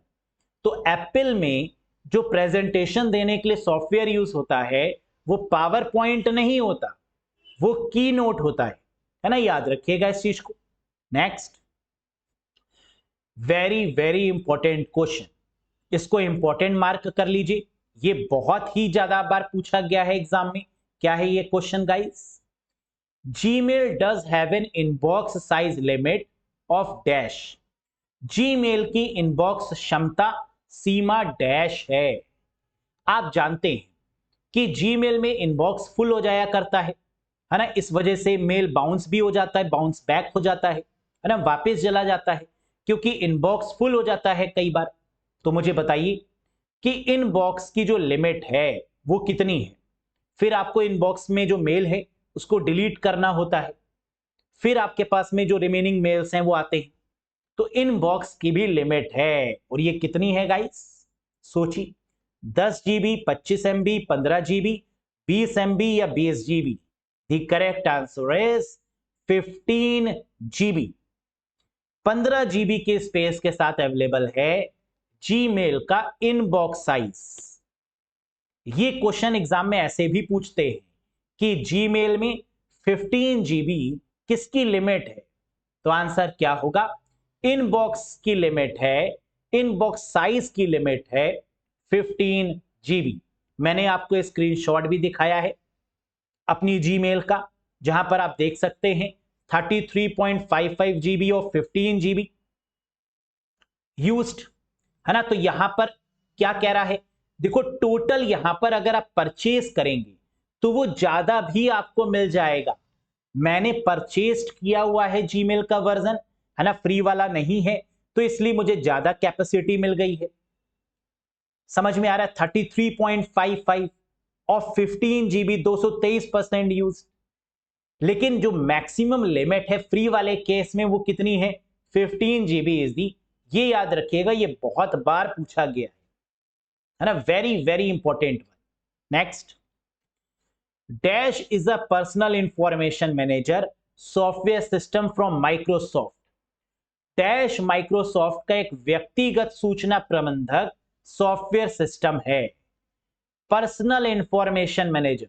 तो एप्पल में जो प्रेजेंटेशन देने के लिए सॉफ्टवेयर यूज होता है वो पावर पॉइंट नहीं होता, वो कीनोट होता है ना। याद रखिएगा इस चीज को। Next, very very important question, इसको इंपॉर्टेंट मार्क कर लीजिए, ये बहुत ही ज्यादा बार पूछा गया है एग्जाम में। क्या है ये question guys? Gmail does have an inbox size limit of dash. Gmail की इनबॉक्स क्षमता सीमा डैश है। आप जानते हैं कि जीमेल में इनबॉक्स फुल हो जाया करता है ना। इस वजह से मेल बाउंस भी हो जाता है, बाउंस बैक हो जाता है ना, वापस चला जाता है क्योंकि इनबॉक्स फुल हो जाता है कई बार। तो मुझे बताइए कि इनबॉक्स की जो लिमिट है वो कितनी है। फिर आपको इनबॉक्स में जो मेल है उसको डिलीट करना होता है, फिर आपके पास में जो रिमेनिंग मेल्स हैं वो आते हैं। तो इनबॉक्स की भी लिमिट है, और ये कितनी है गाइस? सोचिए, 10 GB, 25 MB, 15 GB, 20 MB या 20 GB? The correct answer is 15 GB। 15 GB के स्पेस के साथ अवेलेबल है जीमेल का इनबॉक्स साइज। ये क्वेश्चन एग्जाम में ऐसे भी पूछते हैं कि जीमेल में 15 GB किसकी लिमिट है? तो आंसर क्या होगा? इनबॉक्स की लिमिट है, इनबॉक्स साइज की लिमिट है 15 GB। मैंने आपको स्क्रीनशॉट भी दिखाया है अपनी जीमेल का, जहां पर आप देख सकते हैं 33.55 GB और 15 GB यूज्ड, है ना। तो यहां पर क्या कह रहा है? देखो, टोटल यहां पर अगर आप परचेज करेंगे तो वो ज्यादा भी आपको मिल जाएगा। मैंने परचेज किया हुआ है जीमेल का वर्जन, है ना, फ्री वाला नहीं है, तो इसलिए मुझे ज्यादा कैपेसिटी मिल गई है। समझ में आ रहा है? 33.55 और 15 GB 223% यूज। लेकिन जो मैक्सिमम लिमिट है फ्री वाले केस में वो कितनी है? 15 GB इज दी। ये याद रखिएगा, ये बहुत बार पूछा गया है ना। Very very important one. Next, dash is a personal information manager software system from Microsoft. Dash Microsoft का एक व्यक्तिगत सूचना प्रबंधक सॉफ्टवेयर सिस्टम है। पर्सनल इंफॉर्मेशन मैनेजर,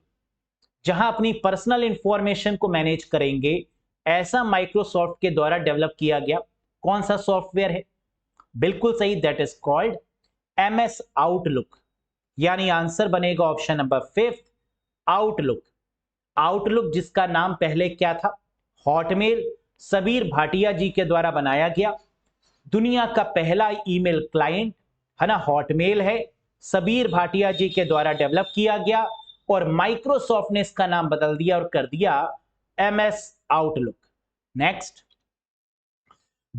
जहां अपनी पर्सनल इंफॉर्मेशन को मैनेज करेंगे, ऐसा माइक्रोसॉफ्ट के द्वारा डेवलप किया गया कौन सा सॉफ्टवेयर है? बिल्कुल सही, that is called MS outlook. यानी आंसर बनेगा ऑप्शन नंबर 5, आउटलुक। आउटलुक जिसका नाम पहले क्या था? हॉटमेल। सबीर भाटिया जी के द्वारा बनाया गया दुनिया का पहला ईमेल क्लाइंट, है ना, हॉटमेल है, सबीर भाटिया जी के द्वारा डेवलप किया गया और माइक्रोसॉफ्ट ने इसका नाम बदल दिया और कर दिया MS Outlook. Next,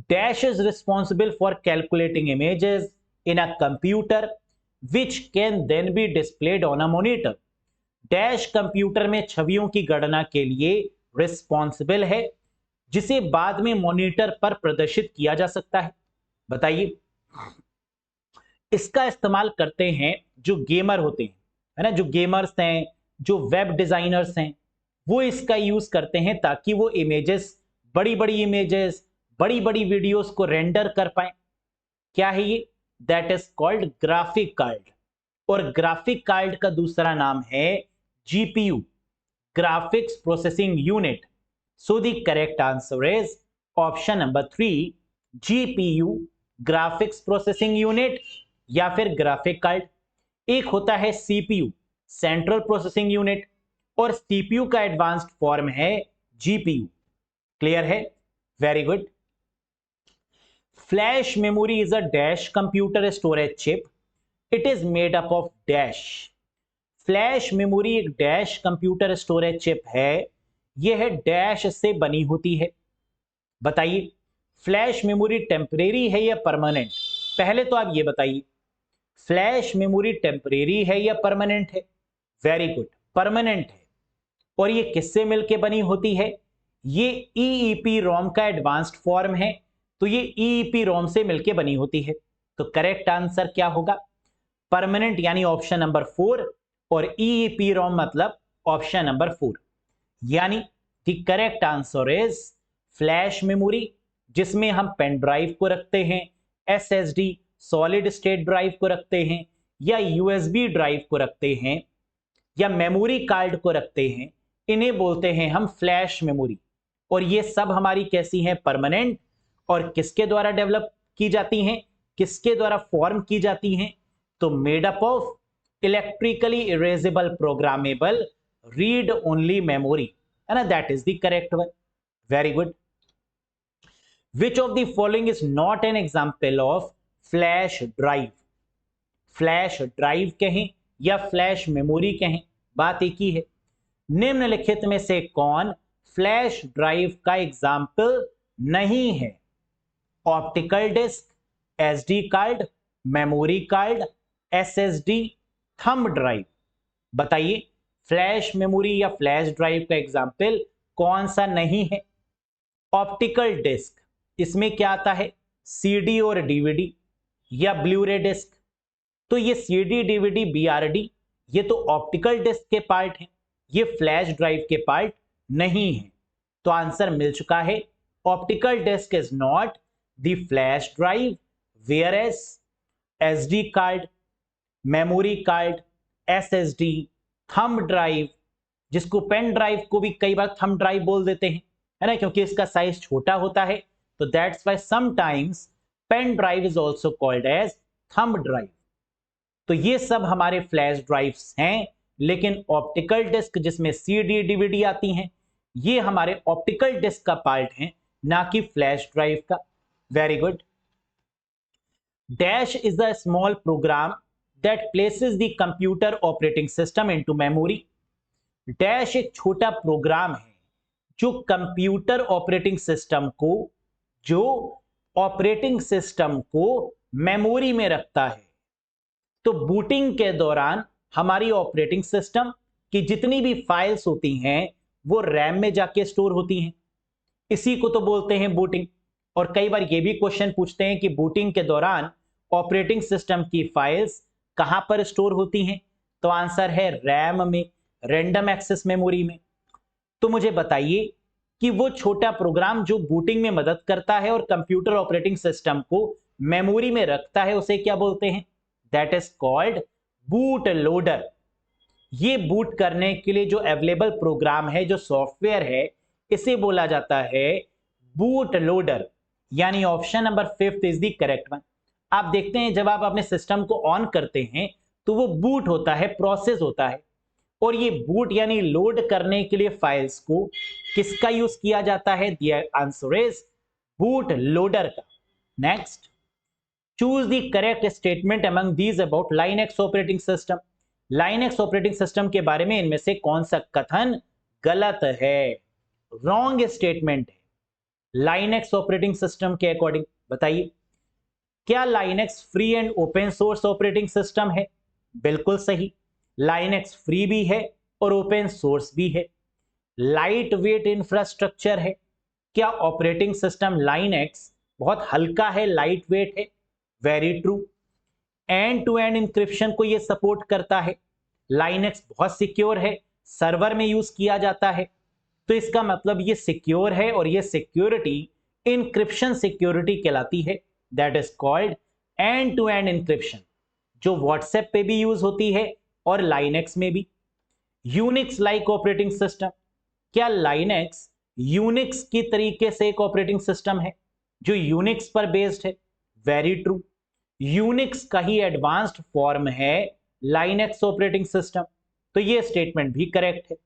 dash is responsible for calculating images in a computer which can then be displayed on a monitor. Dash computer में छवियों की गणना के लिए रिस्पॉन्सिबल है जिसे बाद में मॉनिटर पर प्रदर्शित किया जा सकता है। बताइए, इसका इस्तेमाल करते हैं जो गेमर होते हैं, है ना, जो गेमर्स हैं, जो वेब डिजाइनर्स हैं, वो इसका यूज करते हैं ताकि वो इमेजेस, बड़ी बड़ी इमेजेस, बड़ी बड़ी वीडियोस को रेंडर कर पाए। क्या है ये? That is called graphic card. और ग्राफिक कार्ड का दूसरा नाम है GPU, graphics processing unit. So the correct answer is option number 3, GPU, graphics processing unit या फिर ग्राफिक कार्ड। एक होता है CPU, सेंट्रल प्रोसेसिंग यूनिट, और CPU का एडवांस्ड फॉर्म है GPU। क्लियर है? Very good. Flash memory is a dash computer storage chip, it is made up of dash. Flash memory एक डैश कंप्यूटर स्टोरेज चिप है, यह है dash से बनी होती है। बताइए, फ्लैश मेमोरी टेम्परेरी है या परमानेंट? पहले तो आप ये बताइए, फ्लैश मेमोरी टेम्परेरी है या परमानेंट है? वेरी गुड, परमानेंट है। और ये किससे मिलके बनी होती है? ये EEPROM का एडवांस्ड फॉर्म है, तो ये EEPROM से मिलके बनी होती है। तो करेक्ट आंसर क्या होगा? परमानेंट, यानी ऑप्शन नंबर 4, और EEPROM मतलब ऑप्शन नंबर 4। यानी the correct answer is flash memory, जिसमें हम पेन ड्राइव को रखते हैं, SSD सॉलिड स्टेट ड्राइव को रखते हैं, या USB ड्राइव को रखते हैं, या मेमोरी कार्ड को रखते हैं, इन्हें बोलते हैं हम फ्लैश मेमोरी। और ये सब हमारी कैसी हैं? परमानेंट। और किसके द्वारा डेवलप की जाती हैं, किसके द्वारा फॉर्म की जाती हैं? तो made up of electrically erasable programmable read only memory, है ना, that is the correct one. Very good. Which of the following is not an example of flash drive? Flash drive कहें या फ्लैश मेमोरी कहें, बात एक ही है। निम्नलिखित में से कौन फ्लैश ड्राइव का एग्जाम्पल नहीं है? Optical disc, SD card, memory card, SSD, thumb drive. बताइए, फ्लैश मेमोरी या फ्लैश ड्राइव का एग्जाम्पल कौन सा नहीं है? ऑप्टिकल डिस्क, इसमें क्या आता है? CD और DVD या ब्लूरे डिस्क। तो ये CD, DVD, BRD, ये तो ऑप्टिकल डिस्क के पार्ट हैं, ये फ्लैश ड्राइव के पार्ट नहीं है। तो आंसर मिल चुका है, optical disc is not the flash drive, whereas SD card, memory card, SSD, thumb drive, जिसको पेन ड्राइव को भी कई बार थंब ड्राइव बोल देते हैं, है ना, क्योंकि इसका साइज छोटा होता है, तो that's why sometimes pen drive is also called as thumb drive. तो ये सब हमारे फ्लैश ड्राइव्स हैं, लेकिन ऑप्टिकल डिस्क जिसमें CD, DVD आती हैं, ये हमारे ऑप्टिकल डिस्क का पार्ट है, ना कि फ्लैश ड्राइव का। Very good. Dash is a small program that places the computer operating system into memory. Dash एक छोटा प्रोग्राम है जो कंप्यूटर ऑपरेटिंग सिस्टम को, जो ऑपरेटिंग सिस्टम को मेमोरी में रखता है। तो बूटिंग के दौरान हमारी ऑपरेटिंग सिस्टम की जितनी भी फाइल्स होती हैं वो रैम में जाके स्टोर होती हैं, इसी को तो बोलते हैं बूटिंग। और कई बार ये भी क्वेश्चन पूछते हैं कि बूटिंग के दौरान ऑपरेटिंग सिस्टम की फाइल्स कहां पर स्टोर होती हैं? तो आंसर है रैम में, रैंडम एक्सेस मेमोरी में। तो मुझे बताइए कि वो छोटा प्रोग्राम जो बूटिंग में मदद करता है और कंप्यूटर ऑपरेटिंग सिस्टम को मेमोरी में रखता है, उसे क्या बोलते हैं? That is called boot loader. ये बूट करने के लिए जो अवेलेबल प्रोग्राम है, जो सॉफ्टवेयर है, इसे बोला जाता है बूट लोडर। यानी option number 5 is the correct one. आप देखते हैं जब आप अपने सिस्टम को ऑन करते हैं तो वो बूट होता है, प्रोसेस होता है, और ये बूट यानी लोड करने के लिए फाइल्स को किसका यूज किया जाता है? The answer is boot loader का। Next, choose the correct statement among these about Linux operating system. Linux operating system के बारे में इनमें से कौन सा कथन गलत है, रॉन्ग स्टेटमेंट है लाइनेक्स ऑपरेटिंग सिस्टम के अकॉर्डिंग? बताइए, क्या Linux free and open source operating system है? बिल्कुल सही, लाइनेक्स फ्री भी है और ओपन सोर्स भी है। लाइट वेट इंफ्रास्ट्रक्चर है। क्या ऑपरेटिंग सिस्टम लाइनेक्स बहुत हल्का है, लाइट वेट है? Very true. End to end encryption को यह सपोर्ट करता है। लाइनेक्स बहुत सिक्योर है, सर्वर में यूज किया जाता है, तो इसका मतलब ये सिक्योर है और ये सिक्योरिटी इंक्रिप्शन सिक्योरिटी कहलाती है, that is called end to end encryption, जो व्हाट्सएप पे भी यूज होती है और लाइनेक्स में भी। यूनिक्स लाइक ऑपरेटिंग सिस्टम, क्या लाइनेक्स यूनिक्स की तरीके से एक ऑपरेटिंग सिस्टम है जो यूनिक्स पर बेस्ड है? वेरी ट्रू, यूनिक्स का ही एडवांस्ड फॉर्म है लाइनेक्स ऑपरेटिंग सिस्टम, तो ये स्टेटमेंट भी करेक्ट है।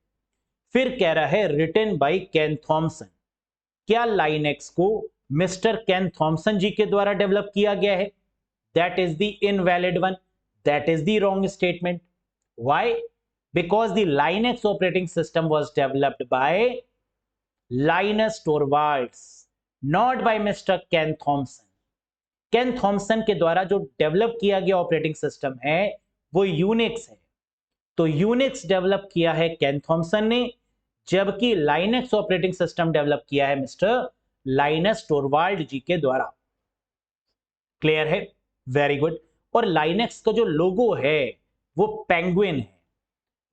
फिर कह रहा है रिटन बाय केन थॉमसन, क्या लाइनेक्स को मिस्टर केन थॉमसन जी के द्वारा डेवलप किया गया है? That is the invalid one, that is the wrong statement. Why? Because the Linux operating system was developed by Linus Torvalds, not by mister Ken Thompson. Ken Thompson के द्वारा जो develop किया गया ऑपरेटिंग सिस्टम है वो Unix है, तो Unix develop किया है केन थॉमसन ने, जबकि लाइनेक्स ऑपरेटिंग सिस्टम डेवलप किया है मिस्टर लाइनस टोरवाल्ड जी के द्वारा। क्लियर है? Very good. और लाइनेक्स का जो लोगो है वो पेंगुइन है।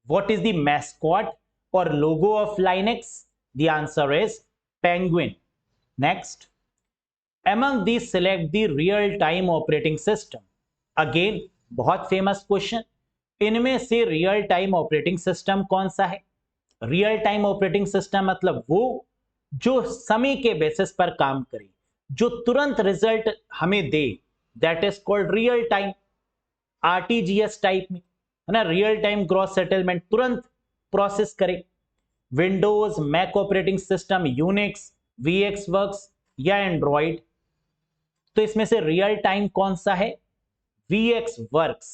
व्हाट इज द मैस्कॉट और logo of Linux? The answer is penguin. Next, among these select the real time operating system। Again बहुत फेमस क्वेश्चन, इनमें से रियल टाइम ऑपरेटिंग सिस्टम कौन सा है? रियल टाइम ऑपरेटिंग सिस्टम मतलब वो जो समय के बेसिस पर काम करे, जो तुरंत रिजल्ट हमें दे, that is called real time. RTGS type में है ना, रियल टाइम ग्रॉस सेटलमेंट, तुरंत प्रोसेस करे। Windows, Mac operating system, Unix, VxWorks या एंड्रॉइड, तो इसमें से रियल टाइम कौन सा है? वीएक्स वर्क्स,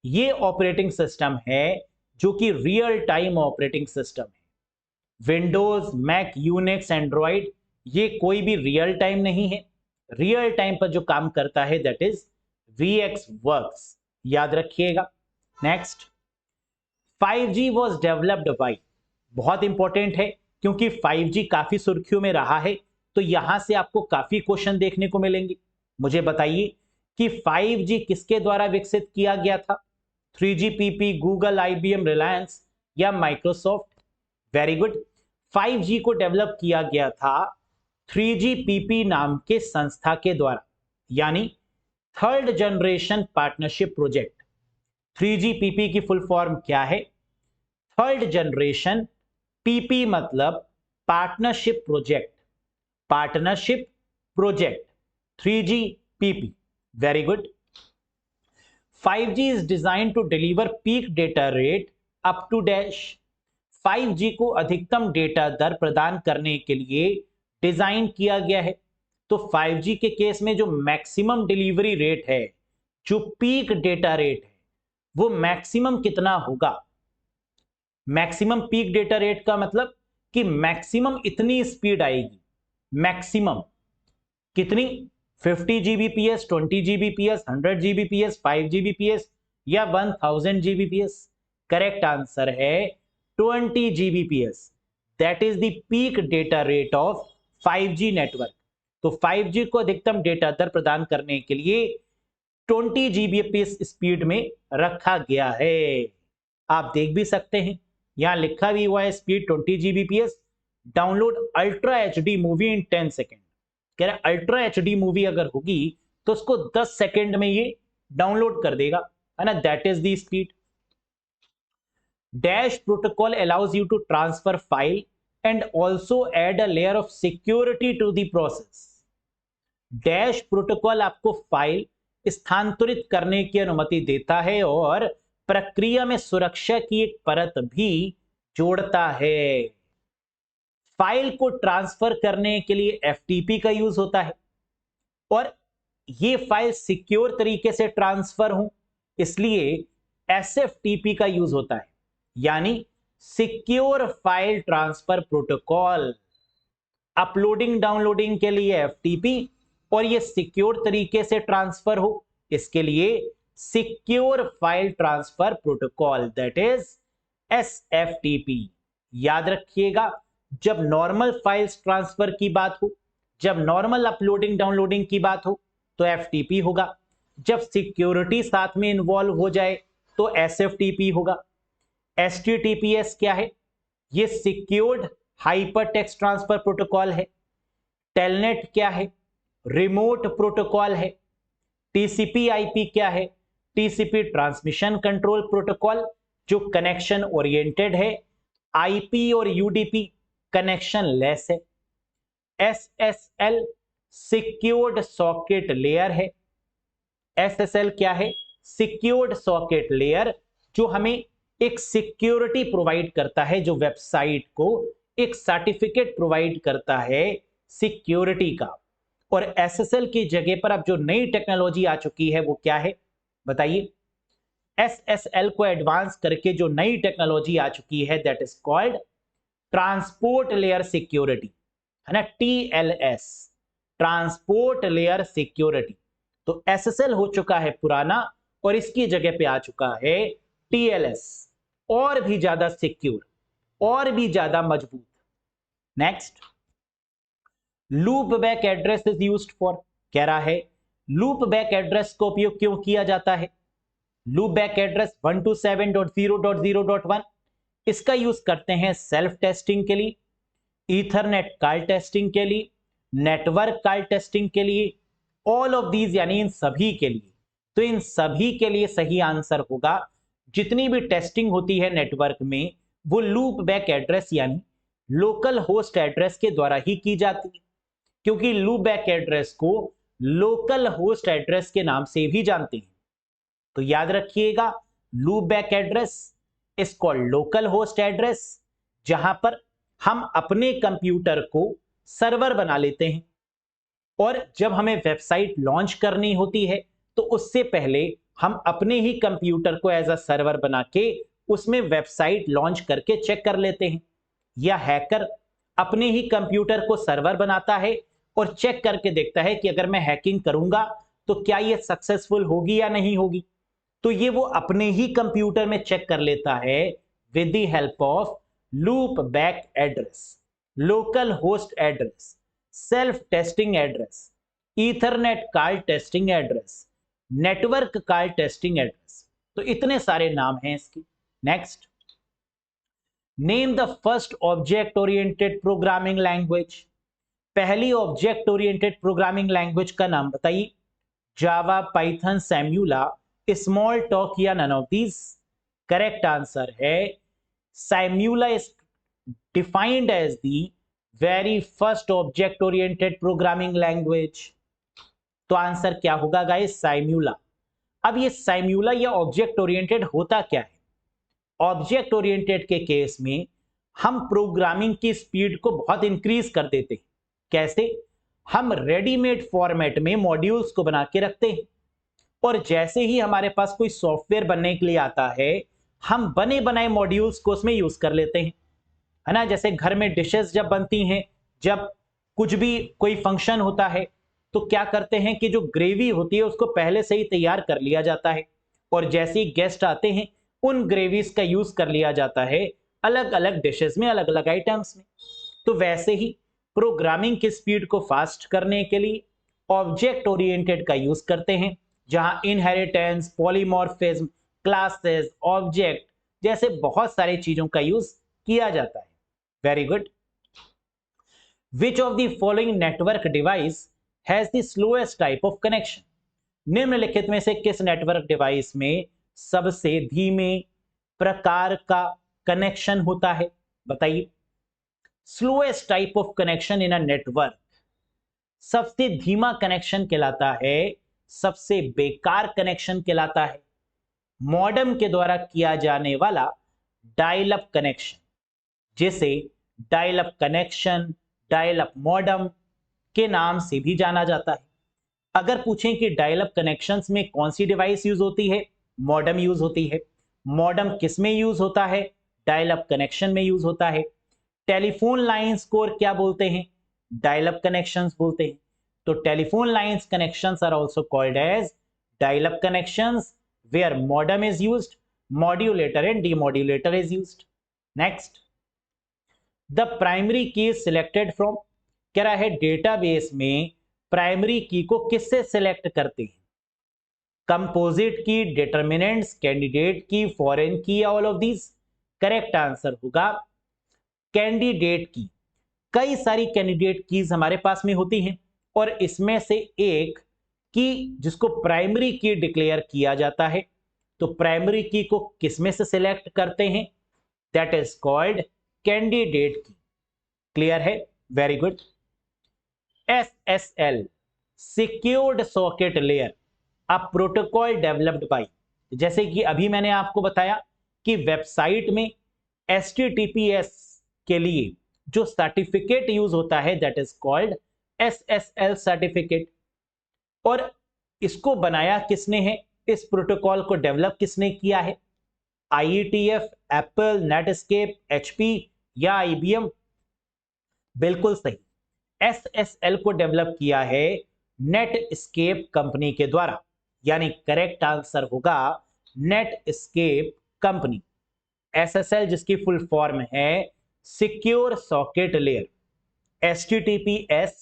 ये ऑपरेटिंग सिस्टम है जो कि रियल टाइम ऑपरेटिंग सिस्टम है। विंडोज, मैक, यूनिक्स, एंड्रॉइड ये कोई भी रियल टाइम नहीं है। रियल टाइम पर जो काम करता है दैट इज वीएक्स वर्क्स, याद रखिएगा। Next, 5G was developed bye, बहुत इंपॉर्टेंट है क्योंकि 5G काफी सुर्खियों में रहा है, तो यहां से आपको काफी क्वेश्चन देखने को मिलेंगे। मुझे बताइए कि 5G किसके द्वारा विकसित किया गया था? 3GPP, गूगल, IBM, रिलायंस या माइक्रोसॉफ्ट? वेरी गुड, 5G को डेवलप किया गया था 3GPP नाम के संस्था के द्वारा, यानी third generation partnership project. 3GPP की फुल फॉर्म क्या है? थर्ड जनरेशन, PP मतलब partnership project, partnership project, 3GPP। Very good. 5G is designed to deliver peak data rate up to dash। 5G को अधिकतम डेटा दर प्रदान करने के लिए डिजाइन किया गया है। तो 5G के केस में जो मैक्सिमम डिलीवरी रेट है, जो पीक डेटा रेट है, वो मैक्सिमम कितना होगा? मैक्सिमम पीक डेटा रेट का मतलब कि मैक्सिमम इतनी स्पीड आएगी। मैक्सिमम कितनी? 50 Gbps, 20 Gbps, 100 Gbps, 5 Gbps या 1000 Gbps? करेक्ट आंसर है 20 Gbps, that is the peak data rate of 5G network. तो 5G को अधिकतम डेटा दर प्रदान करने के लिए 20 Gbps स्पीड में रखा गया है। आप देख भी सकते हैं, यहां लिखा भी हुआ है speed 20 Gbps। Download ultra HD movie इन 10 सेकेंड। कह रहा है अल्ट्रा एचडी मूवी अगर होगी तो उसको 10 सेकेंड में ये डाउनलोड कर देगा, है ना, that is the speed. Dash protocol allows you to transfer file and also add a layer of security to the process. Dash protocol आपको फाइल स्थानांतरित करने की अनुमति देता है और प्रक्रिया में सुरक्षा की एक परत भी जोड़ता है। फाइल को ट्रांसफर करने के लिए FTP का यूज होता है और ये फाइल सिक्योर तरीके से ट्रांसफर हो, इसलिए SFTP का यूज होता है, यानी secure file transfer protocol. Uploading downloading के लिए FTP और ये सिक्योर तरीके से ट्रांसफर हो, इसके लिए secure file transfer protocol, that is SFTP। याद रखिएगा, जब नॉर्मल फाइल्स ट्रांसफर की बात हो, जब नॉर्मल अपलोडिंग डाउनलोडिंग की बात हो तो FTP होगा, जब सिक्योरिटी साथ में इन्वॉल्व हो जाए तो SFTP होगा। HTTPS क्या है? ये secured hyper text transfer protocol है। टेलनेट क्या है? रिमोट प्रोटोकॉल है। TCP/IP क्या है? TCP ट्रांसमिशन कंट्रोल प्रोटोकॉल, जो कनेक्शन ओरिएंटेड है। IP और UDP कनेक्शन लेस है। SSL सिक्योर्ड सॉकेट लेयर है। SSL क्या है? सिक्योर्ड सॉकेट लेयर, जो हमें एक सिक्योरिटी प्रोवाइड करता है, जो वेबसाइट को एक सर्टिफिकेट प्रोवाइड करता है सिक्योरिटी का। और SSL की जगह पर अब जो नई टेक्नोलॉजी आ चुकी है वो क्या है बताइए? SSL को एडवांस करके जो नई टेक्नोलॉजी आ चुकी है, that is called transport layer security, है ना, TLS, ट्रांसपोर्ट लेयर सिक्योरिटी। तो SSL हो चुका है पुराना और इसकी जगह पे आ चुका है TLS, और भी ज्यादा सिक्योर, और भी ज्यादा मजबूत। Next, loop back address is used for, कह रहा है लूप बैक एड्रेस का उपयोग क्यों किया जाता है? लूप बैक एड्रेस 127.0.0.1, इसका यूज करते हैं सेल्फ टेस्टिंग के लिए, ईथरनेट कॉल टेस्टिंग के लिए, नेटवर्क कॉल टेस्टिंग के लिए, ऑल ऑफ दीज यानी इन सभी के लिए। तो इन सभी के लिए सही आंसर होगा, जितनी भी टेस्टिंग होती है नेटवर्क में वो लूप बैक एड्रेस यानी लोकल होस्ट एड्रेस के द्वारा ही की जाती है, क्योंकि लूप बैक एड्रेस को लोकल होस्ट एड्रेस के नाम से भी जानते हैं। तो याद रखिएगा, loop back address is called local host address, जहां पर हम अपने कंप्यूटर को सर्वर बना लेते हैं, और जब हमें वेबसाइट लॉन्च करनी होती है तो उससे पहले हम अपने ही कंप्यूटर को एज अ सर्वर बना के उसमें वेबसाइट लॉन्च करके चेक कर लेते हैं। या हैकर अपने ही कंप्यूटर को सर्वर बनाता है और चेक करके देखता है कि अगर मैं हैकिंग करूंगा तो क्या यह सक्सेसफुल होगी या नहीं होगी। तो ये वो अपने ही कंप्यूटर में चेक कर लेता है with the help of loopback address, localhost address, self testing address, ethernet call testing address, network call testing address. तो इतने सारे नाम हैं इसके। Next, name the first object oriented programming language, पहली ऑब्जेक्ट ओरिएंटेड प्रोग्रामिंग लैंग्वेज का नाम बताइए। Java, Python, Simula, Smalltalk या none of these? Correct answer है Simula is defined as the very first object oriented programming language. तो answer क्या होगा guys? सैम्यूला। अब ये सैम्यूला या ऑब्जेक्ट ओरिएंटेड होता क्या है? ऑब्जेक्ट ओरिएंटेड के केस में हम प्रोग्रामिंग की स्पीड को बहुत इंक्रीज कर देते हैं। कैसे? हम रेडीमेड फॉर्मेट में मॉड्यूल्स को बना के रखते हैं, और जैसे ही हमारे पास कोई सॉफ्टवेयर बनने के लिए आता है, हम बने बनाए मॉड्यूल्स को उसमें यूज कर लेते हैं, है ना। जैसे घर में डिशेस जब बनती हैं, जब कुछ भी कोई फंक्शन होता है, तो क्या करते हैं कि जो ग्रेवी होती है उसको पहले से ही तैयार कर लिया जाता है, और जैसे ही गेस्ट आते हैं उन ग्रेवीज का यूज कर लिया जाता है अलग अलग डिशेस में, अलग अलग आइटम्स में। तो वैसे ही प्रोग्रामिंग की स्पीड को फास्ट करने के लिए ऑब्जेक्ट ओरिएंटेड का यूज करते हैं, जहां इनहेरिटेंस, पॉलीमॉर्फिज्म, क्लासेस, ऑब्जेक्ट जैसे बहुत सारी चीजों का यूज किया जाता है। Very good. Which of the following network device has the slowest type of connection, निम्नलिखित में से किस नेटवर्क डिवाइस में सबसे धीमे प्रकार का कनेक्शन होता है? बताइए। Slowest type of connection in a network, सबसे धीमा कनेक्शन कहलाता है, सबसे बेकार कनेक्शन कहलाता है मॉडेम के द्वारा किया जाने वाला डायल अप कनेक्शन, जिसे dial up connection, dial up modem के नाम से भी जाना जाता है। अगर पूछें कि डायल अप कनेक्शंस में कौन सी डिवाइस यूज होती है, मॉडेम यूज होती है। मॉडेम किस में यूज होता है, डायल अप कनेक्शन में यूज होता है। टेलीफोन लाइंस को और क्या बोलते हैं, डायल अप कनेक्शंस बोलते हैं। तो telephone lines connections are also called as dial up connections where modem is used, modulator and demodulator is used. Next, the primary key selected from, कह रहा है डेटाबेस में प्राइमरी की को किससे सिलेक्ट करते हैं, कंपोजिट की, डिटर्मिनेंट्स, कैंडिडेट की, फॉरेन की, या ऑल ऑफ दीज। करेक्ट आंसर होगा कैंडिडेट की। कई सारी कैंडिडेट कीज हमारे पास में होती हैं और इसमें से एक की जिसको प्राइमरी की डिक्लेयर किया जाता है, तो प्राइमरी की को किसमें से सिलेक्ट करते हैं, दैट इज कॉल्ड कैंडिडेट की। क्लियर है, very good. SSL secured socket layer, a protocol developed by, जैसे कि अभी मैंने आपको बताया कि वेबसाइट में HTTPS के लिए जो सर्टिफिकेट यूज होता है that is called SSL certificate. और इसको बनाया किसने है, इस प्रोटोकॉल को डेवलप किसने किया है, IETF, एप्पल, नेटस्केप, HP या IBM। बिल्कुल सही, SSL को डेवलप किया है नेटस्केप कंपनी के द्वारा, यानी करेक्ट आंसर होगा नेटस्केप कंपनी। SSL जिसकी फुल फॉर्म है सिक्योर सॉकेट लेयर। HTTPS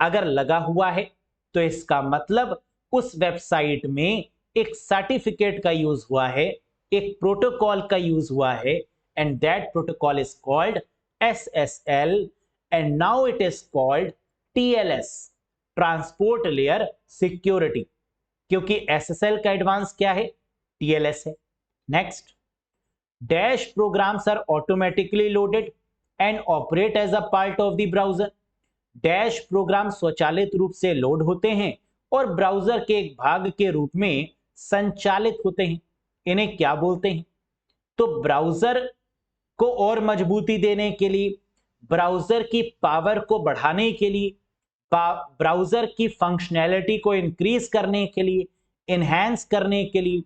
अगर लगा हुआ है तो इसका मतलब उस वेबसाइट में एक सर्टिफिकेट का यूज हुआ है, एक प्रोटोकॉल का यूज हुआ है, and that protocol is called SSL and now it is called TLS, transport layer security, क्योंकि SSL का एडवांस क्या है, TLS है। Next, dash programs are automatically loaded and operate as a part of the browser. Dash program स्वचालित रूप से load होते हैं और ब्राउजर के एक भाग के रूप में संचालित होते हैं। इन्हें क्या बोलते हैं, तो ब्राउजर को और मजबूती देने के लिए, ब्राउजर की पावर को बढ़ाने के लिए, ब्राउजर की फंक्शनैलिटी को इंक्रीज करने के लिए, एनहांस करने के लिए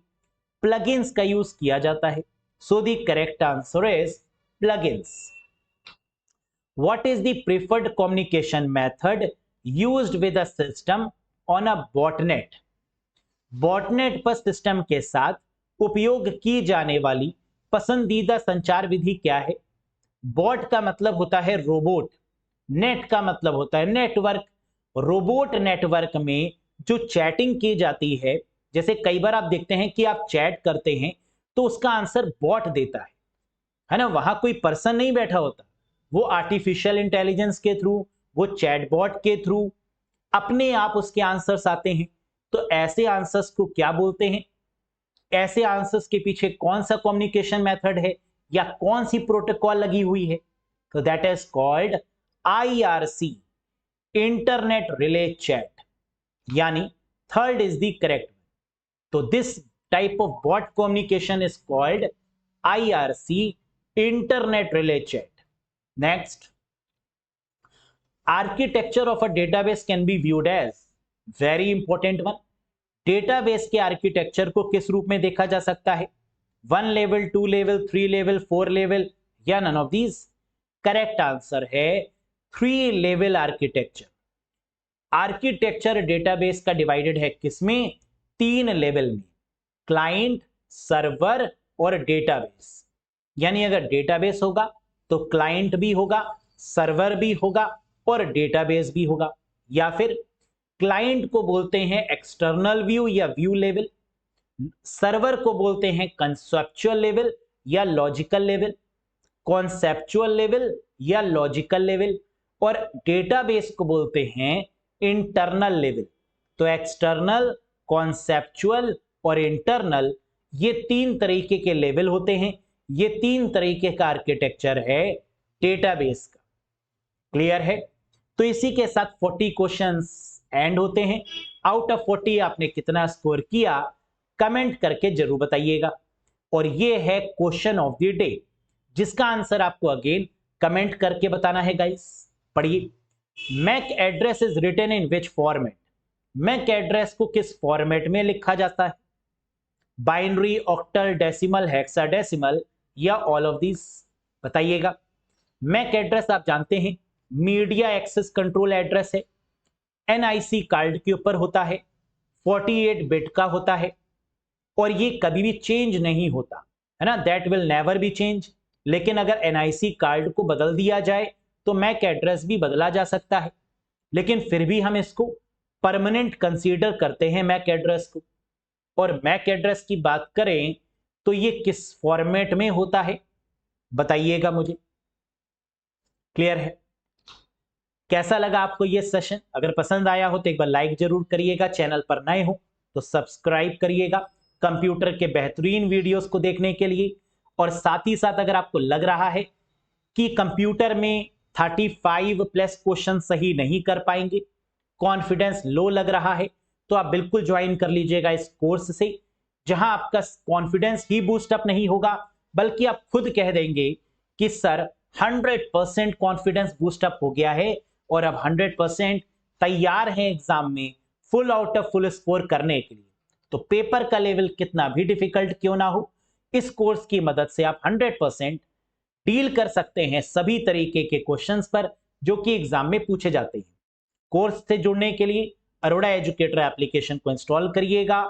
प्लगइन्स का यूज किया जाता है। सो the correct answer is plugins. What is the preferred communication method used with a system on a botnet. Botnet पर सिस्टम के साथ उपयोग की जाने वाली पसंदीदा संचार विधि क्या है। बॉट का मतलब होता है रोबोट, नेट का मतलब होता है नेटवर्क। रोबोट नेटवर्क में जो चैटिंग की जाती है, जैसे कई बार आप देखते हैं कि आप चैट करते हैं तो उसका आंसर बॉट देता है ना, वहां कोई पर्सन नहीं बैठा होता, वो आर्टिफिशियल इंटेलिजेंस के थ्रू, वो चैटबॉट के थ्रू अपने आप उसके आंसर्स आते हैं। तो ऐसे आंसर्स को क्या बोलते हैं, ऐसे आंसर्स के पीछे कौन सा कम्युनिकेशन मेथड है या कौन सी प्रोटोकॉल लगी हुई है, तो that is called IRC, internet relay chat, यानी थर्ड इज द करेक्ट। तो this type of bot communication is called IRC, internet relay chat. Next, architecture of a database can be viewed as, very important one, database के architecture को किस रूप में देखा जा सकता है, 1 लेवल, 2 लेवल, 3 लेवल, 4 लेवल, या none of these. Correct answer है 3 लेवल आर्किटेक्चर। आर्किटेक्चर डेटाबेस का डिवाइडेड है किसमें, 3 लेवल में, क्लाइंट, सर्वर और डेटाबेस। यानी अगर डेटाबेस होगा तो क्लाइंट भी होगा, सर्वर भी होगा और डेटाबेस भी होगा। या फिर क्लाइंट को बोलते हैं एक्सटर्नल व्यू या व्यू लेवल, सर्वर को बोलते हैं कंसेप्चुअल लेवल या लॉजिकल लेवल, कॉन्सेप्चुअल लेवल या लॉजिकल लेवल, और डेटाबेस को बोलते हैं इंटरनल लेवल। तो एक्सटर्नल, कॉन्सेप्चुअल और इंटरनल, ये 3 तरीके के लेवल होते हैं, ये 3 तरीके का आर्किटेक्चर है डेटाबेस का। क्लियर है, तो इसी के साथ 40 क्वेश्चंस एंड होते हैं। आउट ऑफ 40 आपने कितना स्कोर किया कमेंट करके जरूर बताइएगा। और ये है क्वेश्चन ऑफ द डे, जिसका आंसर आपको अगेन कमेंट करके बताना है गाइस। पढ़िए, MAC address is written in which format, MAC address को किस फॉर्मेट में लिखा जाता है, बाइनरी, ऑक्टल, डेसिमल, हेक्साडेसिमल या ऑल ऑफ दिस, बताइएगा। मैक एड्रेस आप जानते हैं मीडिया एक्सेस कंट्रोल एड्रेस है, एनआईसी कार्ड के ऊपर होता है, 48 बिट का होता है और ये कभी भी चेंज नहीं होता है ना, that will never be change. लेकिन अगर एनआईसी कार्ड को बदल दिया जाए तो मैक एड्रेस भी बदला जा सकता है, लेकिन फिर भी हम इसको परमानेंट कंसीडर करते हैं मैक एड्रेस को। और मैक एड्रेस की बात करें तो ये किस फॉर्मेट में होता है, बताइएगा मुझे। क्लियर है? कैसा लगा आपको ये सेशन? अगर पसंद आया हो तो एक बार लाइक जरूर करिएगा, चैनल पर नए हो तो सब्सक्राइब करिएगा कंप्यूटर के बेहतरीन वीडियोस को देखने के लिए। और साथ ही साथ अगर आपको लग रहा है कि कंप्यूटर में 35 प्लस क्वेश्चन सही नहीं कर पाएंगे, कॉन्फिडेंस लो लग रहा है, तो आप बिल्कुल ज्वाइन कर लीजिएगा इस कोर्स से, जहां आपका कॉन्फिडेंस ही बूस्ट अप नहीं होगा बल्कि आप खुद कह देंगे कि सर 100% कॉन्फिडेंस बूस्ट अप हो गया है और अब 100% तैयार हैं एग्जाम में full out of full score करने के लिए। तो पेपर का लेवल कितना भी डिफिकल्ट क्यों ना हो, इस कोर्स की मदद से आप 100% डील कर सकते हैं सभी तरीके के क्वेश्चंस पर जो कि एग्जाम में पूछे जाते हैं। कोर्स से जुड़ने के लिए अरोड़ा एजुकेटर एप्लीकेशन को इंस्टॉल करिएगा,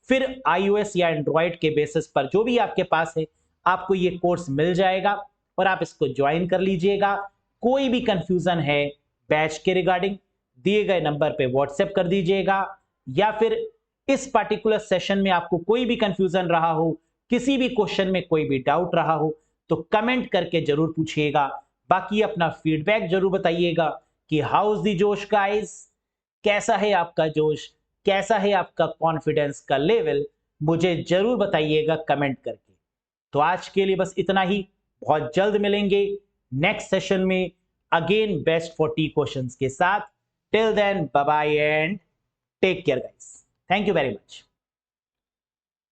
फिर iOS या एंड्रॉयड के बेसिस पर जो भी आपके पास है आपको ये कोर्स मिल जाएगा और आप इसको ज्वाइन कर लीजिएगा। कोई भी कंफ्यूजन है बैच के रिगार्डिंग दिए गए नंबर पे व्हाट्सएप कर दीजिएगा, या फिर इस पार्टिकुलर सेशन में आपको कोई भी कंफ्यूजन रहा हो, किसी भी क्वेश्चन में कोई भी डाउट रहा हो तो कमेंट करके जरूर पूछिएगा। बाकी अपना फीडबैक जरूर बताइएगा कि हाउ इज द जोश गाइस, कैसा है आपका जोश, कैसा है आपका कॉन्फिडेंस का लेवल, मुझे जरूर बताइएगा कमेंट करके। तो आज के लिए बस इतना ही, बहुत जल्द मिलेंगे नेक्स्ट सेशन में अगेन बेस्ट 40 क्वेश्चंस के साथ। Till then bye bye and take care guys, thank you very much.